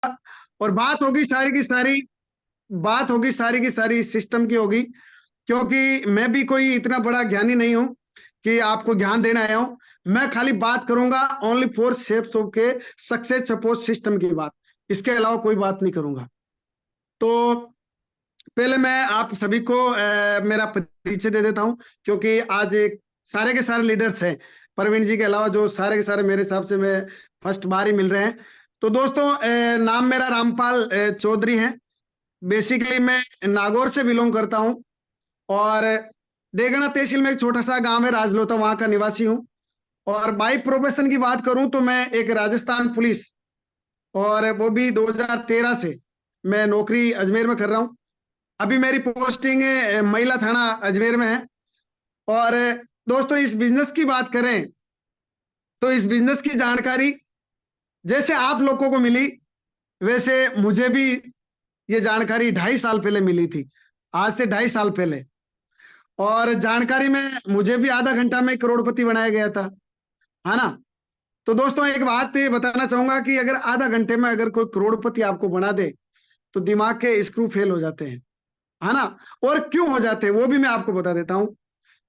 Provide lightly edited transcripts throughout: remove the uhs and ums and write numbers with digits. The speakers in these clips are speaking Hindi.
और बात होगी सारी की सारी सिस्टम की होगी, क्योंकि मैं भी कोई इतना बड़ा ज्ञानी नहीं हूं कि आपको ज्ञान देने आया हूं। मैं खाली बात करूंगा ओनली फॉर शेप्स ऑफ के सक्सेस सपोर्ट सिस्टम की बात, इसके अलावा कोई बात नहीं करूंगा। तो पहले मैं आप सभी को मेरा परिचय दे देता हूं, क्योंकि आज एक सारे के सारे लीडर्स हैं प्रवीण जी के अलावा, जो सारे के सारे मेरे हिसाब से मैं फर्स्ट बार ही मिल रहे हैं। तो दोस्तों, नाम मेरा रामपाल चौधरी है। बेसिकली मैं नागौर से बिलोंग करता हूं, और डेगना तहसील में एक छोटा सा गांव है राजलोता, वहां का निवासी हूं। और बाई प्रोफेशन की बात करूं तो मैं एक राजस्थान पुलिस, और वो भी 2013 से मैं नौकरी अजमेर में कर रहा हूं। अभी मेरी पोस्टिंग महिला थाना अजमेर में है। और दोस्तों, इस बिजनेस की बात करें तो इस बिजनेस की जानकारी जैसे आप लोगों को मिली, वैसे मुझे भी ये जानकारी 2.5 साल पहले मिली थी, आज से 2.5 साल पहले। और जानकारी में मुझे भी आधा घंटा में करोड़पति बनाया गया था, है ना। तो दोस्तों, एक बात ये बताना चाहूंगा कि अगर आधा घंटे में अगर कोई करोड़पति आपको बना दे तो दिमाग के स्क्रू फेल हो जाते हैं, है ना। और क्यों हो जाते हैं वो भी मैं आपको बता देता हूं।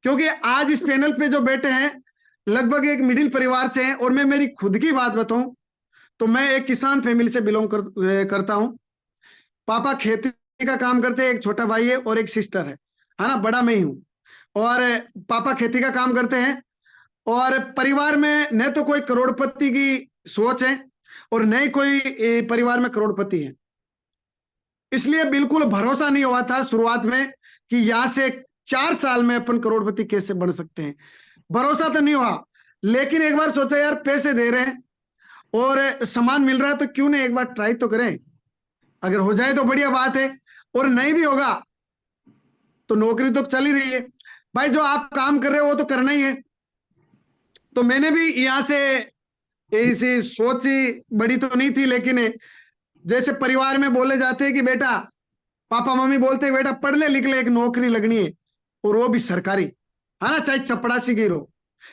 क्योंकि आज इस पैनल पे जो बैठे हैं लगभग एक मिडिल परिवार से हैं, और मैं मेरी खुद की बात बताऊं तो मैं एक किसान फैमिली से करता हूं। पापा खेती का काम करते हैं, एक छोटा भाई है और एक सिस्टर है ना, बड़ा मैं ही हूं। और पापा खेती का काम करते हैं, और परिवार में न तो कोई करोड़पति की सोच है और न ही कोई परिवार में करोड़पति है। इसलिए बिल्कुल भरोसा नहीं हुआ था शुरुआत में कि यहां से 4 साल में अपन करोड़पति कैसे बन सकते हैं। भरोसा तो नहीं हुआ, लेकिन एक बार सोचा यार पैसे दे रहे हैं और सामान मिल रहा है तो क्यों नहीं एक बार ट्राई तो करें। अगर हो जाए तो बढ़िया बात है, और नहीं भी होगा तो नौकरी तो चल ही रही है भाई, जो आप काम कर रहे हो वो तो करना ही है। तो मैंने भी यहां से ऐसी सोची, बड़ी तो नहीं थी, लेकिन जैसे परिवार में बोले जाते हैं कि बेटा, पापा मम्मी बोलते हैं बेटा पढ़ ले लिख ले, एक नौकरी लगनी है, और वो भी सरकारी, है ना, चाहे चपड़ासी की हो।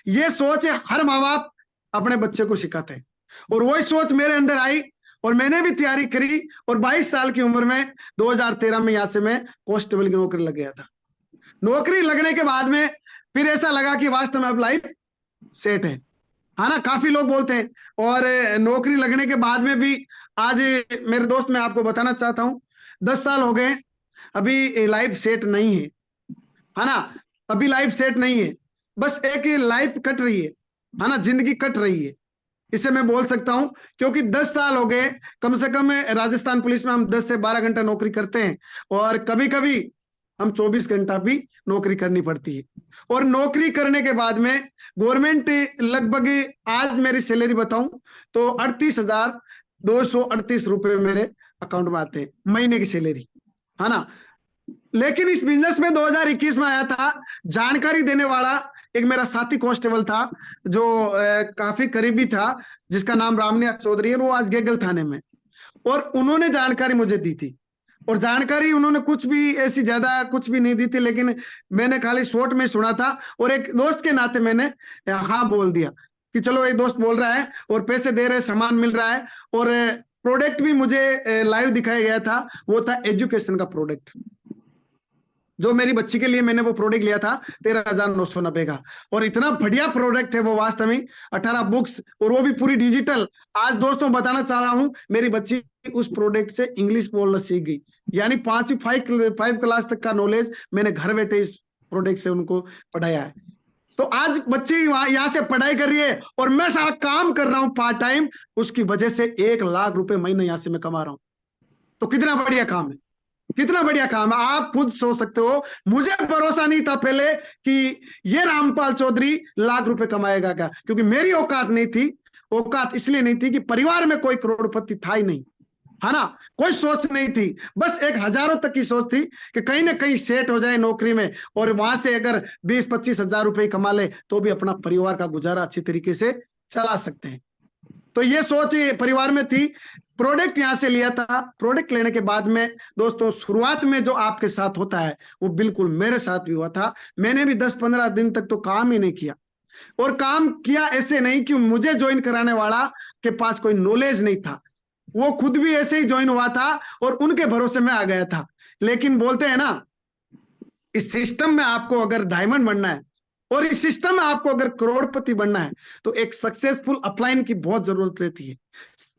ये सोच है हर माँ बाप अपने बच्चे को सिखाते हैं, और वही सोच मेरे अंदर आई और मैंने भी तैयारी करी। और 22 साल की उम्र में 2013 में यहां से मैं कांस्टेबल की नौकरी लग गया था। नौकरी लगने के बाद में फिर ऐसा लगा कि वास्तव में अब लाइफ सेट है ना। काफी लोग बोलते हैं, और नौकरी लगने के बाद में भी आज मेरे दोस्त, मैं आपको बताना चाहता हूं 10 साल हो गए, अभी लाइफ सेट नहीं है ना। अभी लाइफ सेट नहीं है, बस एक लाइफ कट रही है ना, जिंदगी कट रही है, इसे मैं बोल सकता हूं। क्योंकि 10 साल हो गए, कम से कम राजस्थान पुलिस में हम 10 से 12 घंटा नौकरी करते हैं, और कभी कभी हम 24 घंटा भी नौकरी करनी पड़ती है। और नौकरी करने के बाद में गवर्नमेंट लगभग, आज मेरी सैलरी बताऊं तो 38,238 रुपए मेरे अकाउंट में आते हैं, महीने की सैलरी, है ना। लेकिन इस बिजनेस में 2021 में आया था, जानकारी देने वाला एक मेरा साथी कांस्टेबल था, जो काफी करीबी था, जिसका नाम रामनिया चौधरी है, वो आज गेगल थाने में। और उन्होंने जानकारी मुझे दी थी, और जानकारी उन्होंने कुछ भी ऐसी ज्यादा कुछ भी नहीं दी थी, लेकिन मैंने खाली शॉर्ट में सुना था, और एक दोस्त के नाते मैंने हाँ बोल दिया कि चलो एक दोस्त बोल रहा है और पैसे दे रहे, सामान मिल रहा है, और प्रोडक्ट भी मुझे लाइव दिखाया गया था, वो था एजुकेशन का प्रोडक्ट। जो मेरी बच्ची के लिए मैंने वो प्रोडक्ट लिया था 13,990 का, और इतना बढ़िया प्रोडक्ट है वो वास्तव में, 18 बुक्स, और वो भी पूरी डिजिटल। आज दोस्तों बताना चाह रहा हूं, मेरी बच्ची उस प्रोडक्ट से इंग्लिश बोलना सीख गई, यानी 5 क्लास तक का नॉलेज मैंने घर बैठे इस प्रोडक्ट से उनको पढ़ाया है। तो आज बच्ची यहाँ से पढ़ाई कर रही है, और मैं सारा काम कर रहा हूँ पार्ट टाइम, उसकी वजह से 1 लाख रुपए महीने यहाँ से मैं कमा रहा हूँ। तो कितना बढ़िया काम है, कितना बढ़िया काम है, आप खुद सोच सकते हो। मुझे भरोसा नहीं था पहले कि ये रामपाल चौधरी लाख रुपए कमाएगा क्या, क्योंकि मेरी औकात नहीं थी। औकात इसलिए नहीं थी कि परिवार में कोई करोड़पति था ही नहीं, है ना। कोई सोच नहीं थी, बस एक हजारों तक की सोच थी कि कहीं ना कहीं सेट हो जाए नौकरी में, और वहां से अगर 20-25 हजार रुपए कमा ले तो भी अपना परिवार का गुजारा अच्छी तरीके से चला सकते हैं। तो ये सोच परिवार में थी। प्रोडक्ट यहां से लिया था, प्रोडक्ट लेने के बाद में दोस्तों, शुरुआत में जो आपके साथ होता है वो बिल्कुल मेरे साथ भी हुआ था। मैंने भी 10-15 दिन तक तो काम ही नहीं किया, और काम किया ऐसे नहीं कि मुझे ज्वाइन कराने वाला के पास कोई नॉलेज नहीं था, वो खुद भी ऐसे ही ज्वाइन हुआ था और उनके भरोसे में आ गया था। लेकिन बोलते हैं ना, इस सिस्टम में आपको अगर डायमंड बनना है और इस सिस्टम में आपको अगर करोड़पति बनना है तो एक सक्सेसफुल अपलाइन की बहुत जरूरत रहती है।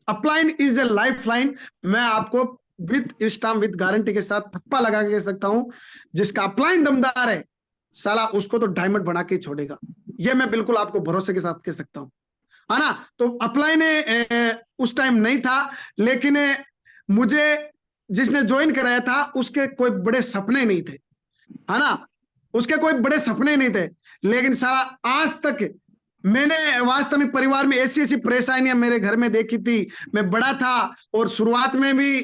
Upline is a life line. मैं आपको विद स्टाम्प विद गारंटी के साथ थप्पा लगा के कह सकता हूं, जिसका अपलाइन दमदार है साला उसको तो डायमंड बना के छोड़ेगा। यह मैं बिल्कुल आपको भरोसे के साथ कह सकता हूं, है ना। तो अपलाइन उस टाइम नहीं था, लेकिन मुझे जिसने ज्वाइन कराया था उसके कोई बड़े सपने नहीं थे, है ना, उसके कोई बड़े सपने नहीं थे। लेकिन साला आज तक मैंने वास्तव में परिवार में ऐसी ऐसी परेशानियां मेरे घर में देखी थी। मैं बड़ा था और शुरुआत में भी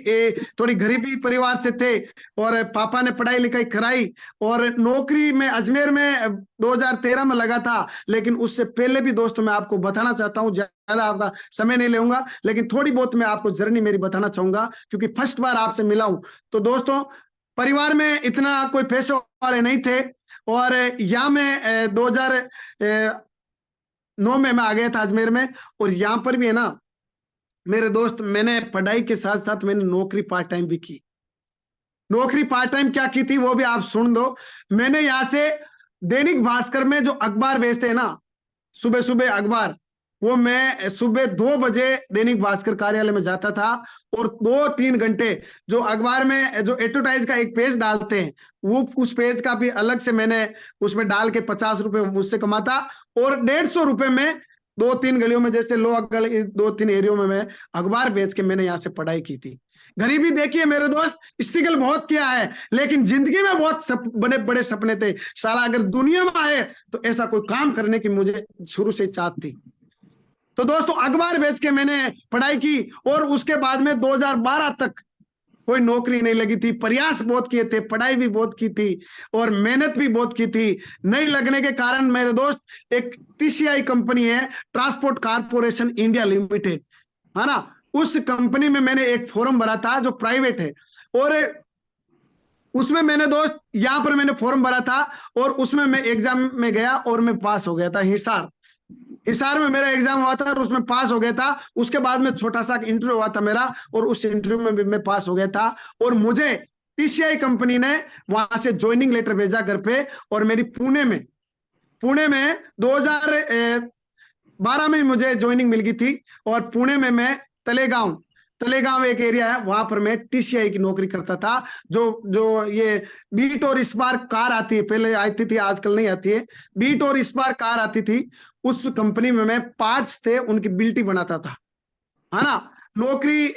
थोड़ी गरीबी परिवार से थे और पापा ने पढ़ाई लिखाई कराई और नौकरी में अजमेर में 2013 में लगा था। लेकिन उससे पहले भी दोस्तों मैं आपको बताना चाहता हूं, ज्यादा आपका समय नहीं लूंगा, लेकिन थोड़ी बहुत मैं आपको जर्नी मेरी बताना चाहूंगा क्योंकि फर्स्ट बार आपसे मिला हूं। तो दोस्तों, परिवार में इतना कोई पैसे वाले नहीं थे और यहाँ में 2009 में मैं आ गया था अजमेर में। और यहाँ पर भी है ना मेरे दोस्त, मैंने पढ़ाई के साथ साथ मैंने नौकरी पार्ट टाइम भी की। नौकरी पार्ट टाइम क्या की थी वो भी आप सुन दो। मैंने यहाँ से दैनिक भास्कर में जो अखबार बेचते हैं ना, सुबह सुबह अखबार, वो मैं सुबह 2 बजे दैनिक भास्कर कार्यालय में जाता था और 2-3 घंटे जो अखबार में जो एडवर्टाइज का एक पेज डालते हैं, वो उस पेज का भी अलग से मैंने उसमें डाल के 50 रुपए मुझसे कमाता और 150 रुपए में 2-3 गलियों में, जैसे लोग 2-3 एरियो में मैं अखबार बेच के मैंने यहाँ से पढ़ाई की थी। गरीबी देखिए मेरे दोस्त, स्ट्रगल बहुत किया है, लेकिन जिंदगी में बहुत बड़े बड़े सपने थे। साला अगर दुनिया में आए तो ऐसा कोई काम करने की मुझे शुरू से चाहत थी। तो दोस्तों, अखबार बेच के मैंने पढ़ाई की और उसके बाद में 2012 तक कोई नौकरी नहीं लगी थी। प्रयास बहुत किए थे, पढ़ाई भी बहुत की थी और मेहनत भी बहुत की थी। नहीं लगने के कारण मेरे दोस्त, एक टीसीआई कंपनी है, ट्रांसपोर्ट कारपोरेशन इंडिया लिमिटेड, है ना, उस कंपनी में मैंने एक फॉर्म भरा था जो प्राइवेट है और उसमें मैंने दोस्त यहाँ पर मैंने फॉर्म भरा था और उसमें मैं एग्जाम में गया और मैं पास हो गया था। हिसार में मेरा एग्जाम हुआ था और उसमें पास हो गया था। उसके बाद में छोटा सा इंटरव्यू हुआ था मेरा और उस इंटरव्यू में भी मैं पास हो गया था और मुझे टीसीआई कंपनी ने वहां से ज्वाइनिंग लेटर भेजा घर पे। और मेरी पुणे में 2012 में मुझे ज्वाइनिंग मिल गई थी और पुणे में मैं तलेगांव एक एरिया है, वहां पर मैं टीसीआई की नौकरी करता था। जो जो ये बीट और स्पार्क कार आती है, पहले आती थी आजकल नहीं आती है, बीट और स्पार्क कार आती थी, उस कंपनी में मैं पार्ट्स थे उनकी बिल्टी बनाता था, है ना। नौकरी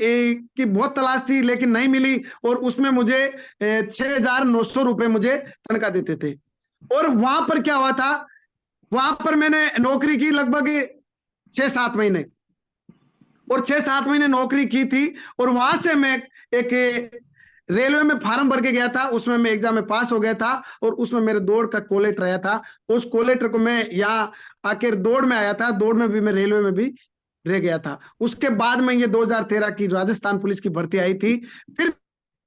की बहुत तलाश थी लेकिन नहीं मिली और उसमें मुझे 6,900 रुपए मुझे तनख्वाह देते थे। और वहां पर क्या हुआ था, वहां पर मैंने नौकरी की लगभग 6-7 महीने और 6-7 महीने नौकरी की थी और वहां से मैं एक रेलवे में फार्म भर के गया था, उसमें मैं एग्जाम में पास हो गया था और उसमें मेरे दौड़ का कोलेटर आया था। उस कोलेटर को मैं यहाँ आकर दौड़ में आया था, दौड़ में भी मैं रेलवे में भी रह गया था। उसके बाद में ये 2013 की राजस्थान पुलिस की भर्ती आई थी। फिर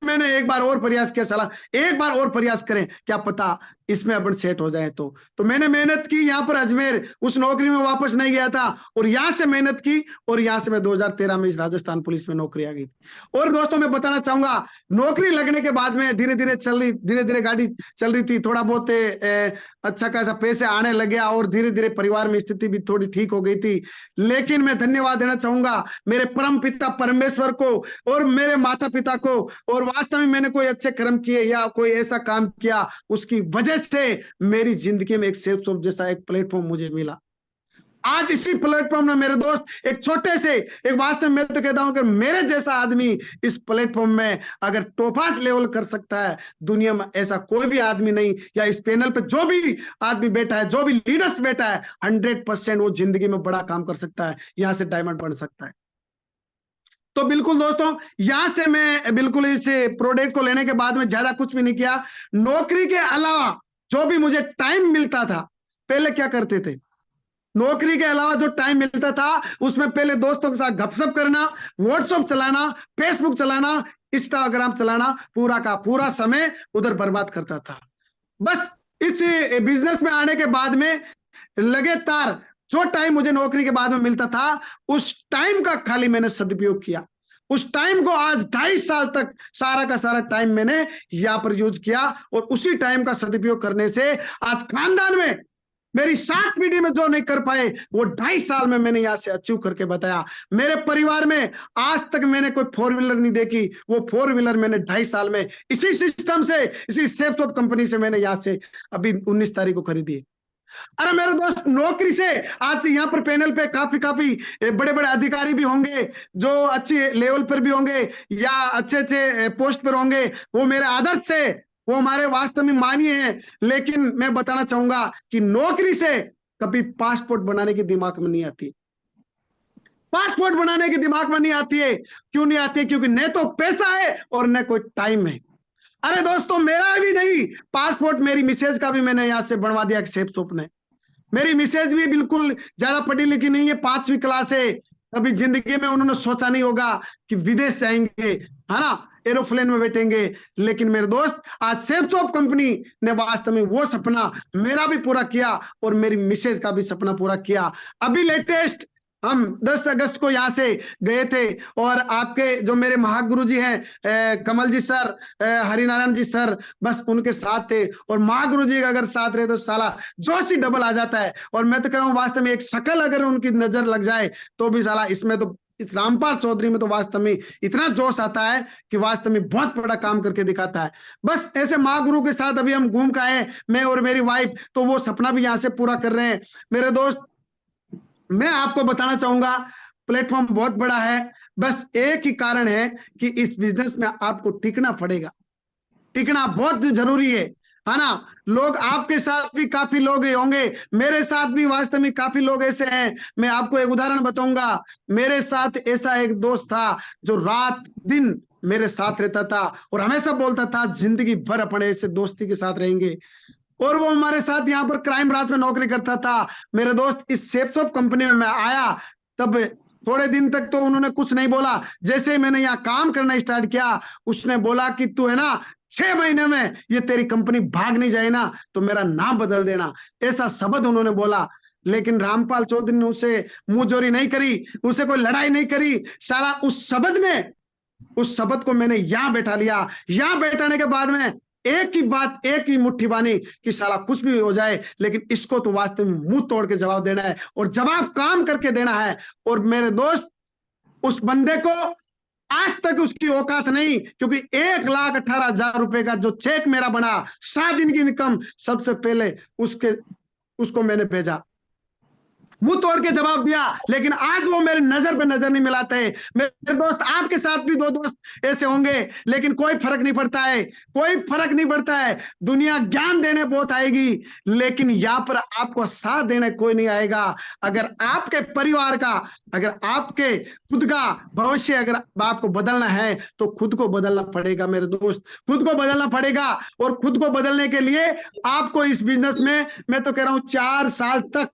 मैंने एक बार और प्रयास किया, साला एक बार और प्रयास करें, क्या पता इसमें अपन सेट हो जाए। तो मैंने मेहनत की यहाँ पर अजमेर, उस नौकरी में वापस नहीं गया था और यहाँ से मेहनत की और यहाँ से मैं 2013 में इस राजस्थान पुलिस में नौकरी आ गई थी। और दोस्तों मैं बताना चाहूंगा, नौकरी लगने के बाद में धीरे धीरे गाड़ी चल रही थी, थोड़ा बहुत अच्छा खासा पैसे आने लग गया और धीरे धीरे परिवार में स्थिति भी थोड़ी ठीक हो गई थी। लेकिन मैं धन्यवाद देना चाहूंगा मेरे परम पिता परमेश्वर को और मेरे माता पिता को, और वास्तव में मैंने कोई अच्छे कर्म किए या कोई ऐसा काम किया उसकी वजह से मेरी जिंदगी में एक सेफ शॉप जैसा एक प्लेटफॉर्म मुझे मिला। आज इसी प्लेटफॉर्म में मेरे दोस्त एक छोटे से एक, वास्तव में तो कहता हूं कि मेरे जैसा आदमी इस प्लेटफॉर्म में अगर टॉपास लेवल कर सकता है, दुनिया में ऐसा कोई भी आदमी नहीं, या इस पैनल पे जो भी आदमी बैठा है, जो भी लीडर्स बैठा है, 100% वो जिंदगी में बड़ा काम कर सकता है, यहां से डायमंड बन सकता है। तो बिल्कुल दोस्तों, यहां से मैं बिल्कुल इस प्रोडक्ट को लेने के बाद में ज्यादा कुछ भी नहीं किया। नौकरी के अलावा जो भी मुझे टाइम मिलता था, पहले क्या करते थे, नौकरी के अलावा जो टाइम मिलता था उसमें पहले दोस्तों के साथ गपशप करना, व्हाट्सएप चलाना, फेसबुक चलाना, इंस्टाग्राम चलाना, पूरा का पूरा समय उधर बर्बाद करता था। बस इस बिजनेस में आने के बाद में लगातार जो टाइम मुझे नौकरी के बाद में मिलता था, उस टाइम का खाली मैंने सदुपयोग किया। उस टाइम को आज 2.5 साल तक सारा का सारा टाइम मैंने यहाँ पर यूज किया, और उसी टाइम का सदुपयोग करने से आज खानदान में मेरी 7 पीढ़ी में जो नहीं कर पाए वो 2.5 साल में मैंने यहां से अचीव करके बताया। मेरे परिवार में आज तक मैंने कोई 4 व्हीलर नहीं देखी, वो 4 व्हीलर मैंने 2.5 साल में इसी सिस्टम से, इसी सेफटॉप कंपनी से मैंने यहां से अभी 19 तारीख को खरीदी। अरे मेरे दोस्त, नौकरी से आज यहाँ पर पैनल पे काफी बड़े बड़े अधिकारी भी होंगे, जो अच्छे लेवल पर भी होंगे या अच्छे अच्छे पोस्ट पर होंगे, वो मेरे आदर्श से, वो हमारे वास्तव में मानिए हैं। लेकिन मैं बताना चाहूंगा कि नौकरी से कभी पासपोर्ट बनाने की दिमाग में नहीं आती। पासपोर्ट बनाने की दिमाग में नहीं आती है। क्यों नहीं आती है? क्योंकि न तो पैसा है और न कोई टाइम है। अरे दोस्तों, मेरा भी नहीं पासपोर्ट, मेरी मिसेज का भी मैंने यहां से बनवा दिया सेफटॉप ने। मेरी मिसेज भी बिल्कुल ज्यादा पढ़ी लिखी नहीं है, 5वीं क्लास है। कभी जिंदगी में उन्होंने सोचा नहीं होगा कि विदेश जाएंगे, है ना, एरोप्लेन में बैठेंगे। लेकिन मेरे दोस्त, आज सेफटॉप कंपनी ने वास्तव में वो सपना मेरा भी पूरा किया और मेरी मिसेज का भी सपना पूरा किया। अभी लेटेस्ट हम 10 अगस्त को यहाँ से गए थे, और आपके जो मेरे महागुरु जी हैं, कमल जी सर, हरिनारायण जी सर, बस उनके साथ थे। और महागुरु जी का अगर साथ रहे तो साला जोश ही डबल आ जाता है। और मैं तो कह रहा हूँ, वास्तव में एक शक्ल अगर उनकी नजर लग जाए तो भी साला इसमें तो, इस रामपाल चौधरी में तो वास्तव में इतना जोश आता है कि वास्तव में बहुत बड़ा काम करके दिखाता है। बस ऐसे महागुरु के साथ अभी हम घूम के आए, मैं और मेरी वाइफ, तो वो सपना भी यहाँ से पूरा कर रहे हैं। मेरे दोस्त, मैं आपको बताना चाहूंगा, प्लेटफॉर्म बहुत बड़ा है, बस एक ही कारण है कि इस बिजनेस में आपको टिकना पड़ेगा। टिकना बहुत जरूरी है ना। लोग आपके साथ भी काफी लोग होंगे, मेरे साथ भी वास्तव में काफी लोग ऐसे हैं। मैं आपको एक उदाहरण बताऊंगा। मेरे साथ ऐसा एक दोस्त था जो रात दिन मेरे साथ रहता था और हमेशा बोलता था जिंदगी भर अपने ऐसे दोस्ती के साथ रहेंगे। और वो हमारे साथ यहाँ पर क्राइम ब्रांच में नौकरी करता था। मेरे दोस्त, इस सेफटॉप कंपनी में मैं आया तब थोड़े दिन तक तो उन्होंने कुछ नहीं बोला। जैसे मैंने यहाँ काम करना स्टार्ट किया, उसने बोला कि तू है ना 6 महीने में ये तेरी कंपनी भाग नहीं जाए ना तो मेरा नाम बदल देना, ऐसा शब्द उन्होंने बोला। लेकिन रामपाल चौधरी ने उसे मुंहजोरी नहीं करी, उसे कोई लड़ाई नहीं करी। साला उस शब्द को मैंने यहाँ बैठा लिया। यहाँ बैठाने के बाद में एक ही बात, एक ही मुट्ठी बानी कि साला कुछ भी हो जाए, लेकिन इसको तो वास्तव में मुंह तोड़ के जवाब देना है और जवाब काम करके देना है। और मेरे दोस्त, उस बंदे को आज तक उसकी औकात नहीं, क्योंकि 1,18,000 रुपए का जो चेक मेरा बना, 7 दिन की इनकम, सबसे पहले उसको मैंने भेजा, मुंह तोड़ के जवाब दिया। लेकिन आज वो मेरे नजर पे नजर नहीं मिलाते। मेरे दोस्त, आपके साथ भी 2 दोस्त ऐसे होंगे, लेकिन कोई फर्क नहीं पड़ता है, कोई फर्क नहीं पड़ता है। दुनिया ज्ञान देने बहुत आएगी, लेकिन यहाँ पर आपको साथ देने कोई नहीं आएगा। अगर आपके परिवार का, अगर आपके खुद का भविष्य अगर आपको बदलना है तो खुद को बदलना पड़ेगा मेरे दोस्त, खुद को बदलना पड़ेगा। और खुद को बदलने के लिए आपको इस बिजनेस में, मैं तो कह रहा हूं 4 साल तक,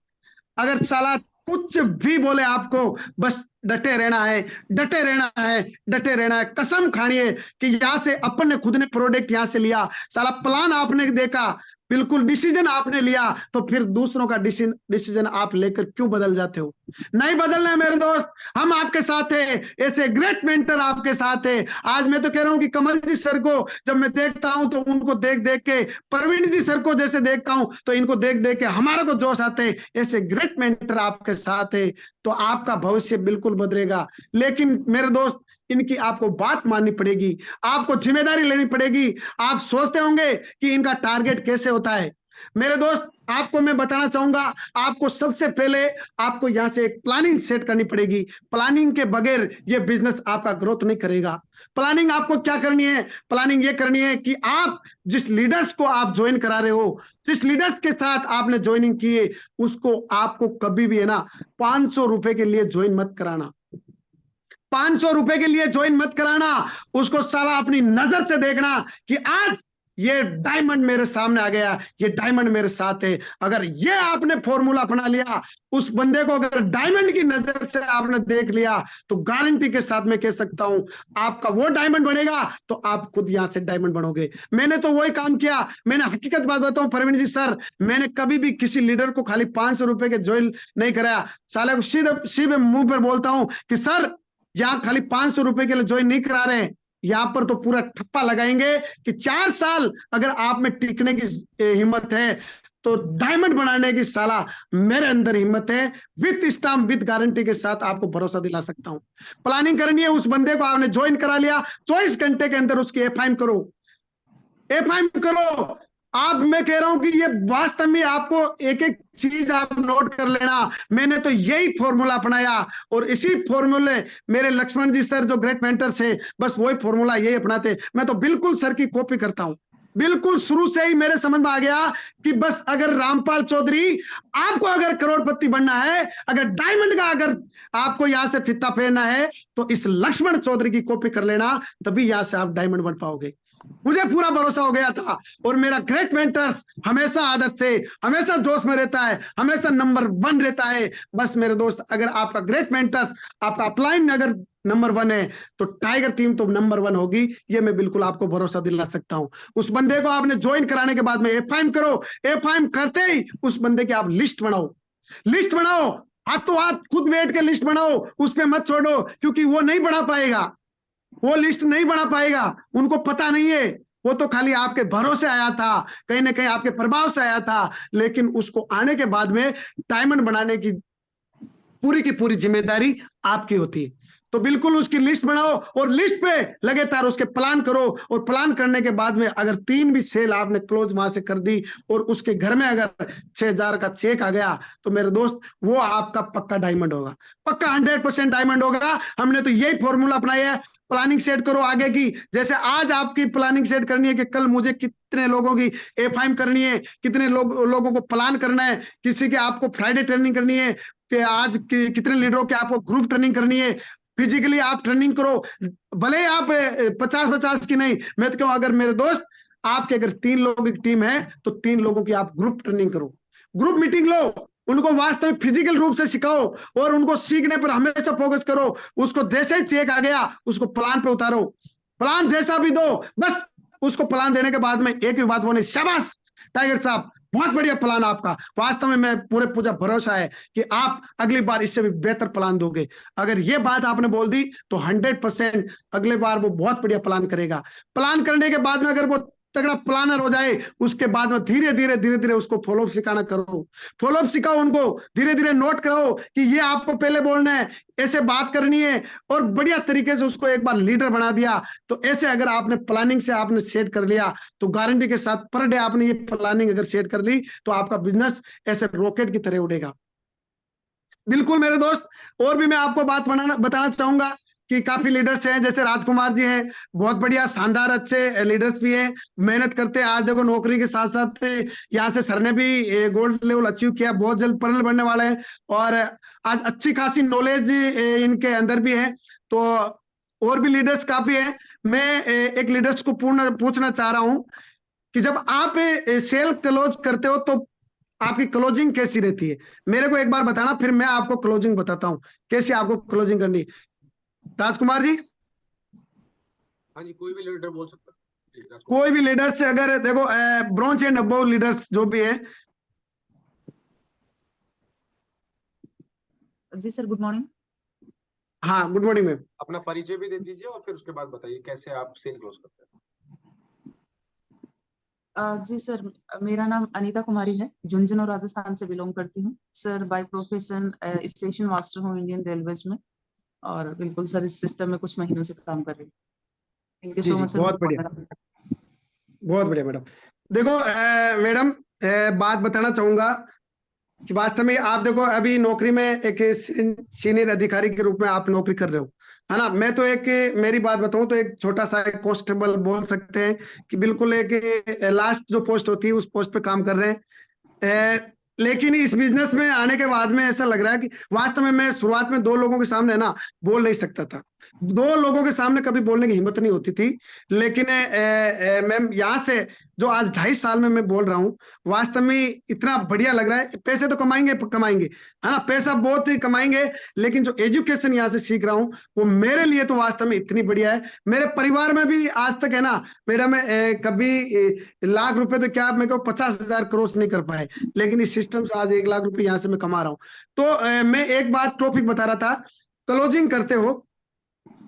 अगर साला कुछ भी बोले आपको, बस डटे रहना है, डटे रहना है, डटे रहना है। कसम खानी है कि यहाँ से अपन ने खुद ने प्रोडक्ट यहाँ से लिया, साला प्लान आपने देखा, बिल्कुल डिसीजन आपने लिया, तो फिर दूसरों का डिसीजन आप लेकर क्यों बदल जाते हो? नहीं बदलना है मेरे दोस्त, हम आपके साथ है, ऐसे ग्रेट मेंटर आपके साथ है। आज मैं तो कह रहा हूं कि कमल जी सर को जब मैं देखता हूं तो उनको देख देख के, प्रवीण जी सर को जैसे देखता हूं तो इनको देख देख के हमारा को जोश आते हैं। ऐसे ग्रेट मेंटर आपके साथ है तो आपका भविष्य बिल्कुल बदलेगा। लेकिन मेरे दोस्त, इनकी आपको बात माननी पड़ेगी, आपको जिम्मेदारी लेनी पड़ेगी। आप सोचते होंगे कि इनका टारगेट कैसे होता है। मेरे दोस्त, आपको मैं बताना चाहूंगा, आपको सबसे पहले आपको यहां से एक प्लानिंग सेट करनी पड़ेगी। प्लानिंग के बगैर ये बिजनेस आपका ग्रोथ नहीं करेगा। प्लानिंग आपको क्या करनी है? प्लानिंग ये करनी है कि आप जिस लीडर्स को आप ज्वाइन करा रहे हो, जिस लीडर्स के साथ आपने ज्वाइनिंग की है, उसको आपको कभी भी है ना 500 रुपए के लिए ज्वाइन मत कराना। 500 रुपए के लिए ज्वाइन मत कराना। उसको साला अपनी नजर से देखना कि आज ये डायमंड मेरे सामने आ गया, ये डायमंड मेरे साथ है। अगर ये आपने फॉर्मूला अपना लिया, उस बंदे को अगर डायमंड की नजर से आपने देख लिया, तो गारंटी के साथ मैं कह सकता हूं आपका वो डायमंड बनेगा तो आप खुद यहां से डायमंड बनोगे। मैंने तो वही काम किया। मैंने हकीकत बात बताऊं प्रवीण जी सर, मैंने कभी भी किसी लीडर को खाली 500 रुपए के ज्वाइन नहीं कराया। साले को सीधे सीधे मुंह पर बोलता हूं कि सर यहाँ खाली 500 रुपए के लिए ज्वाइन नहीं करा रहे हैं, यहाँ पर तो पूरा ठप्पा लगाएंगे कि 4 साल अगर आप में टिकने की हिम्मत है तो डायमंड बनाने की साला मेरे अंदर हिम्मत है, विथ स्टाम्प विथ गारंटी के साथ आपको भरोसा दिला सकता हूं। प्लानिंग करनी है, उस बंदे को आपने ज्वाइन करा लिया, 24 घंटे के अंदर उसकी एफआईएम करो, एफआईएम करो। आप, मैं कह रहा हूं कि ये वास्तव में आपको एक एक चीज आप नोट कर लेना। मैंने तो यही फॉर्मूला अपनाया और इसी फॉर्मूले मेरे लक्ष्मण जी सर जो ग्रेट मेंटर्स है, बस वही फॉर्मूला यही अपनाते। मैं तो बिल्कुल सर की कॉपी करता हूं, बिल्कुल शुरू से ही मेरे समझ में आ गया कि बस अगर रामपाल चौधरी आपको अगर करोड़पति बनना है, अगर डायमंड का अगर आपको यहां से फित्ता फेरना है तो इस लक्ष्मण चौधरी की कॉपी कर लेना, तभी यहां से आप डायमंड बन पाओगे। मुझे पूरा भरोसा हो गया था और मेरा ग्रेट मेंटर्स हमेशा आदत से, हमेशा जोश में रहता है, हमेशा नंबर 1 रहता है। बस मेरे दोस्त, अगर आपका ग्रेट मेंटर्स, आपका अपलाइन अगर नंबर 1 है तो टाइगर टीम तो नंबर 1 होगी, ये मैं बिल्कुल आपको भरोसा दिला सकता हूं। उस बंदे को आपने ज्वाइन कराने के बाद में एफआईएम करो, एफआईएम करते ही उस बंदे की आप लिस्ट बनाओ, लिस्ट बनाओ, हाथों हाथ खुद बैठ के लिस्ट बनाओ, उस पर मत छोड़ो, क्योंकि वो नहीं बढ़ा पाएगा, वो लिस्ट नहीं बना पाएगा, उनको पता नहीं है, वो तो खाली आपके भरोसे आया था, कहीं ना कहीं आपके प्रभाव से आया था, लेकिन उसको आने के बाद में डायमंड बनाने की पूरी जिम्मेदारी आपकी होती है। तो बिल्कुल उसकी लिस्ट बनाओ और लिस्ट पे लगातार उसके प्लान करो, और प्लान करने के बाद में अगर 3 भी सेल आपने क्लोज वहां से कर दी और उसके घर में अगर 6,000 का चेक आ गया तो मेरे दोस्त वो आपका पक्का डायमंड होगा, पक्का 100% डायमंड होगा। हमने तो यही फॉर्मूला अपनाया है। प्लानिंग सेट करो आगे की, जैसे आज आपकी प्लानिंग सेट करनी है कि कल मुझे कितने लोगों की एफआईएम करनी है, कितने लोगों को प्लान करना है, किसी के आपको फ्राइडे ट्रेनिंग करनी है, कि आज कितने लीडरों के आपको ग्रुप ट्रेनिंग करनी है, फिजिकली आप ट्रेनिंग करो, भले आप 50-50 की नहीं, मैं तो कहूं अगर मेरे दोस्त आपके अगर 3 लोगों की टीम है तो 3 लोगों की आप ग्रुप ट्रेनिंग करो, ग्रुप मीटिंग लो, उनको वास्तविक फिजिकल रूप से सिखाओ और उनको सीखने पर हमेशा फोकस करो। उसको जैसे ही चेक आ गया उसको प्लान पे उतारो, प्लान जैसा भी दो, बस उसको प्लान देने के बाद में एक भी बात बोले, शाबाश टाइगर साहब, बहुत बढ़िया प्लान आपका, वास्तव में मैं पूरे पूरा भरोसा है कि आप अगली बार इससे भी बेहतर प्लान दोगे। अगर ये बात आपने बोल दी तो 100% अगले बार वो बहुत बढ़िया प्लान करेगा। प्लान करने के बाद में अगर वो तगड़ा प्लानर हो जाए, उसके बाद में धीरे धीरे उसको फॉलोअप सिखाना करो, फॉलोअप सिखाओ उनको, धीरे धीरे नोट कराओ कि ये आपको पहले बोलना है, ऐसे बात करनी है, और बढ़िया तरीके से उसको एक बार लीडर बना दिया। तो ऐसे अगर आपने प्लानिंग से आपने सेट कर लिया तो गारंटी के साथ पर डे आपने ये प्लानिंग अगर सेट कर ली तो आपका बिजनेस ऐसे रॉकेट की तरह उड़ेगा। बिल्कुल मेरे दोस्त, और भी मैं आपको बात बताना चाहूंगा कि काफी लीडर्स हैं, जैसे राजकुमार जी हैं, बहुत बढ़िया शानदार अच्छे लीडर्स भी हैं, मेहनत करते हैं। आज देखो नौकरी के साथ साथ यहाँ से सर ने भी गोल्ड लेवल अचीव किया, बहुत जल्द परल बनने वाले हैं और आज अच्छी खासी नॉलेज इनके अंदर भी है। तो और भी लीडर्स काफी हैं। मैं एक लीडर्स को पूछना चाह रहा हूं कि जब आप सेल क्लोज करते हो तो आपकी क्लोजिंग कैसी रहती है, मेरे को एक बार बताना, फिर मैं आपको क्लोजिंग बताता हूं कैसे आपको क्लोजिंग करनी। राजकुमार जी, हाँ जी, कोई भी लीडर बोल सकता है, कोई भी लीडर से अगर देखो ब्रॉन्ज एंड अबव लीडर्स जो भी है। जी सर, गुड मॉर्निंग। हाँ गुड मॉर्निंग मैम। अपना परिचय भी दे दीजिए और फिर उसके बाद बताइए कैसे आप सेल क्लोज करते हैं। जी सर, मेरा नाम अनीता कुमारी है, झुंझुनू राजस्थान से बिलोंग करती हूँ sir. By profession station master हूँ इंडियन रेलवेज में, और बिल्कुल सर इस सिस्टम में कुछ महीनों से काम कर रही हूँ। Thank you so much sir. बहुत बढ़िया, बहुत बढ़िया मैडम। देखो मैडम, बात बताना चाहूंगा कि वास्तव में आप देखो अभी नौकरी में एक सीनियर अधिकारी के रूप में आप नौकरी कर रहे हो, है ना। मैं तो एक मेरी बात बताऊं तो एक छोटा सा एक कांस्टेबल बोल सकते हैं कि बिल्कुल एक लास्ट जो पोस्ट होती है उस पोस्ट पे काम कर रहे हैं। लेकिन इस बिजनेस में आने के बाद में ऐसा लग रहा है कि वास्तव में मैं शुरुआत में 2 लोगों के सामने ना बोल नहीं सकता था, 2 लोगों के सामने कभी बोलने की हिम्मत नहीं होती थी। लेकिन मैम यहाँ से जो आज 2.5 साल में मैं बोल रहा हूँ, वास्तव में इतना बढ़िया लग रहा है। पैसे तो कमाएंगे कमाएंगे, है ना, पैसा बहुत ही कमाएंगे, लेकिन जो एजुकेशन यहाँ से सीख रहा हूँ वो मेरे लिए तो वास्तव में इतनी बढ़िया है। मेरे परिवार में भी आज तक है ना मैडम, कभी लाख रुपए तो क्या मैं 50,000 क्रॉस नहीं कर पाए, लेकिन इस सिस्टम से आज 1 लाख रुपए यहाँ से मैं कमा रहा हूँ। तो मैं एक बात टॉपिक बता रहा था, क्लोजिंग करते हो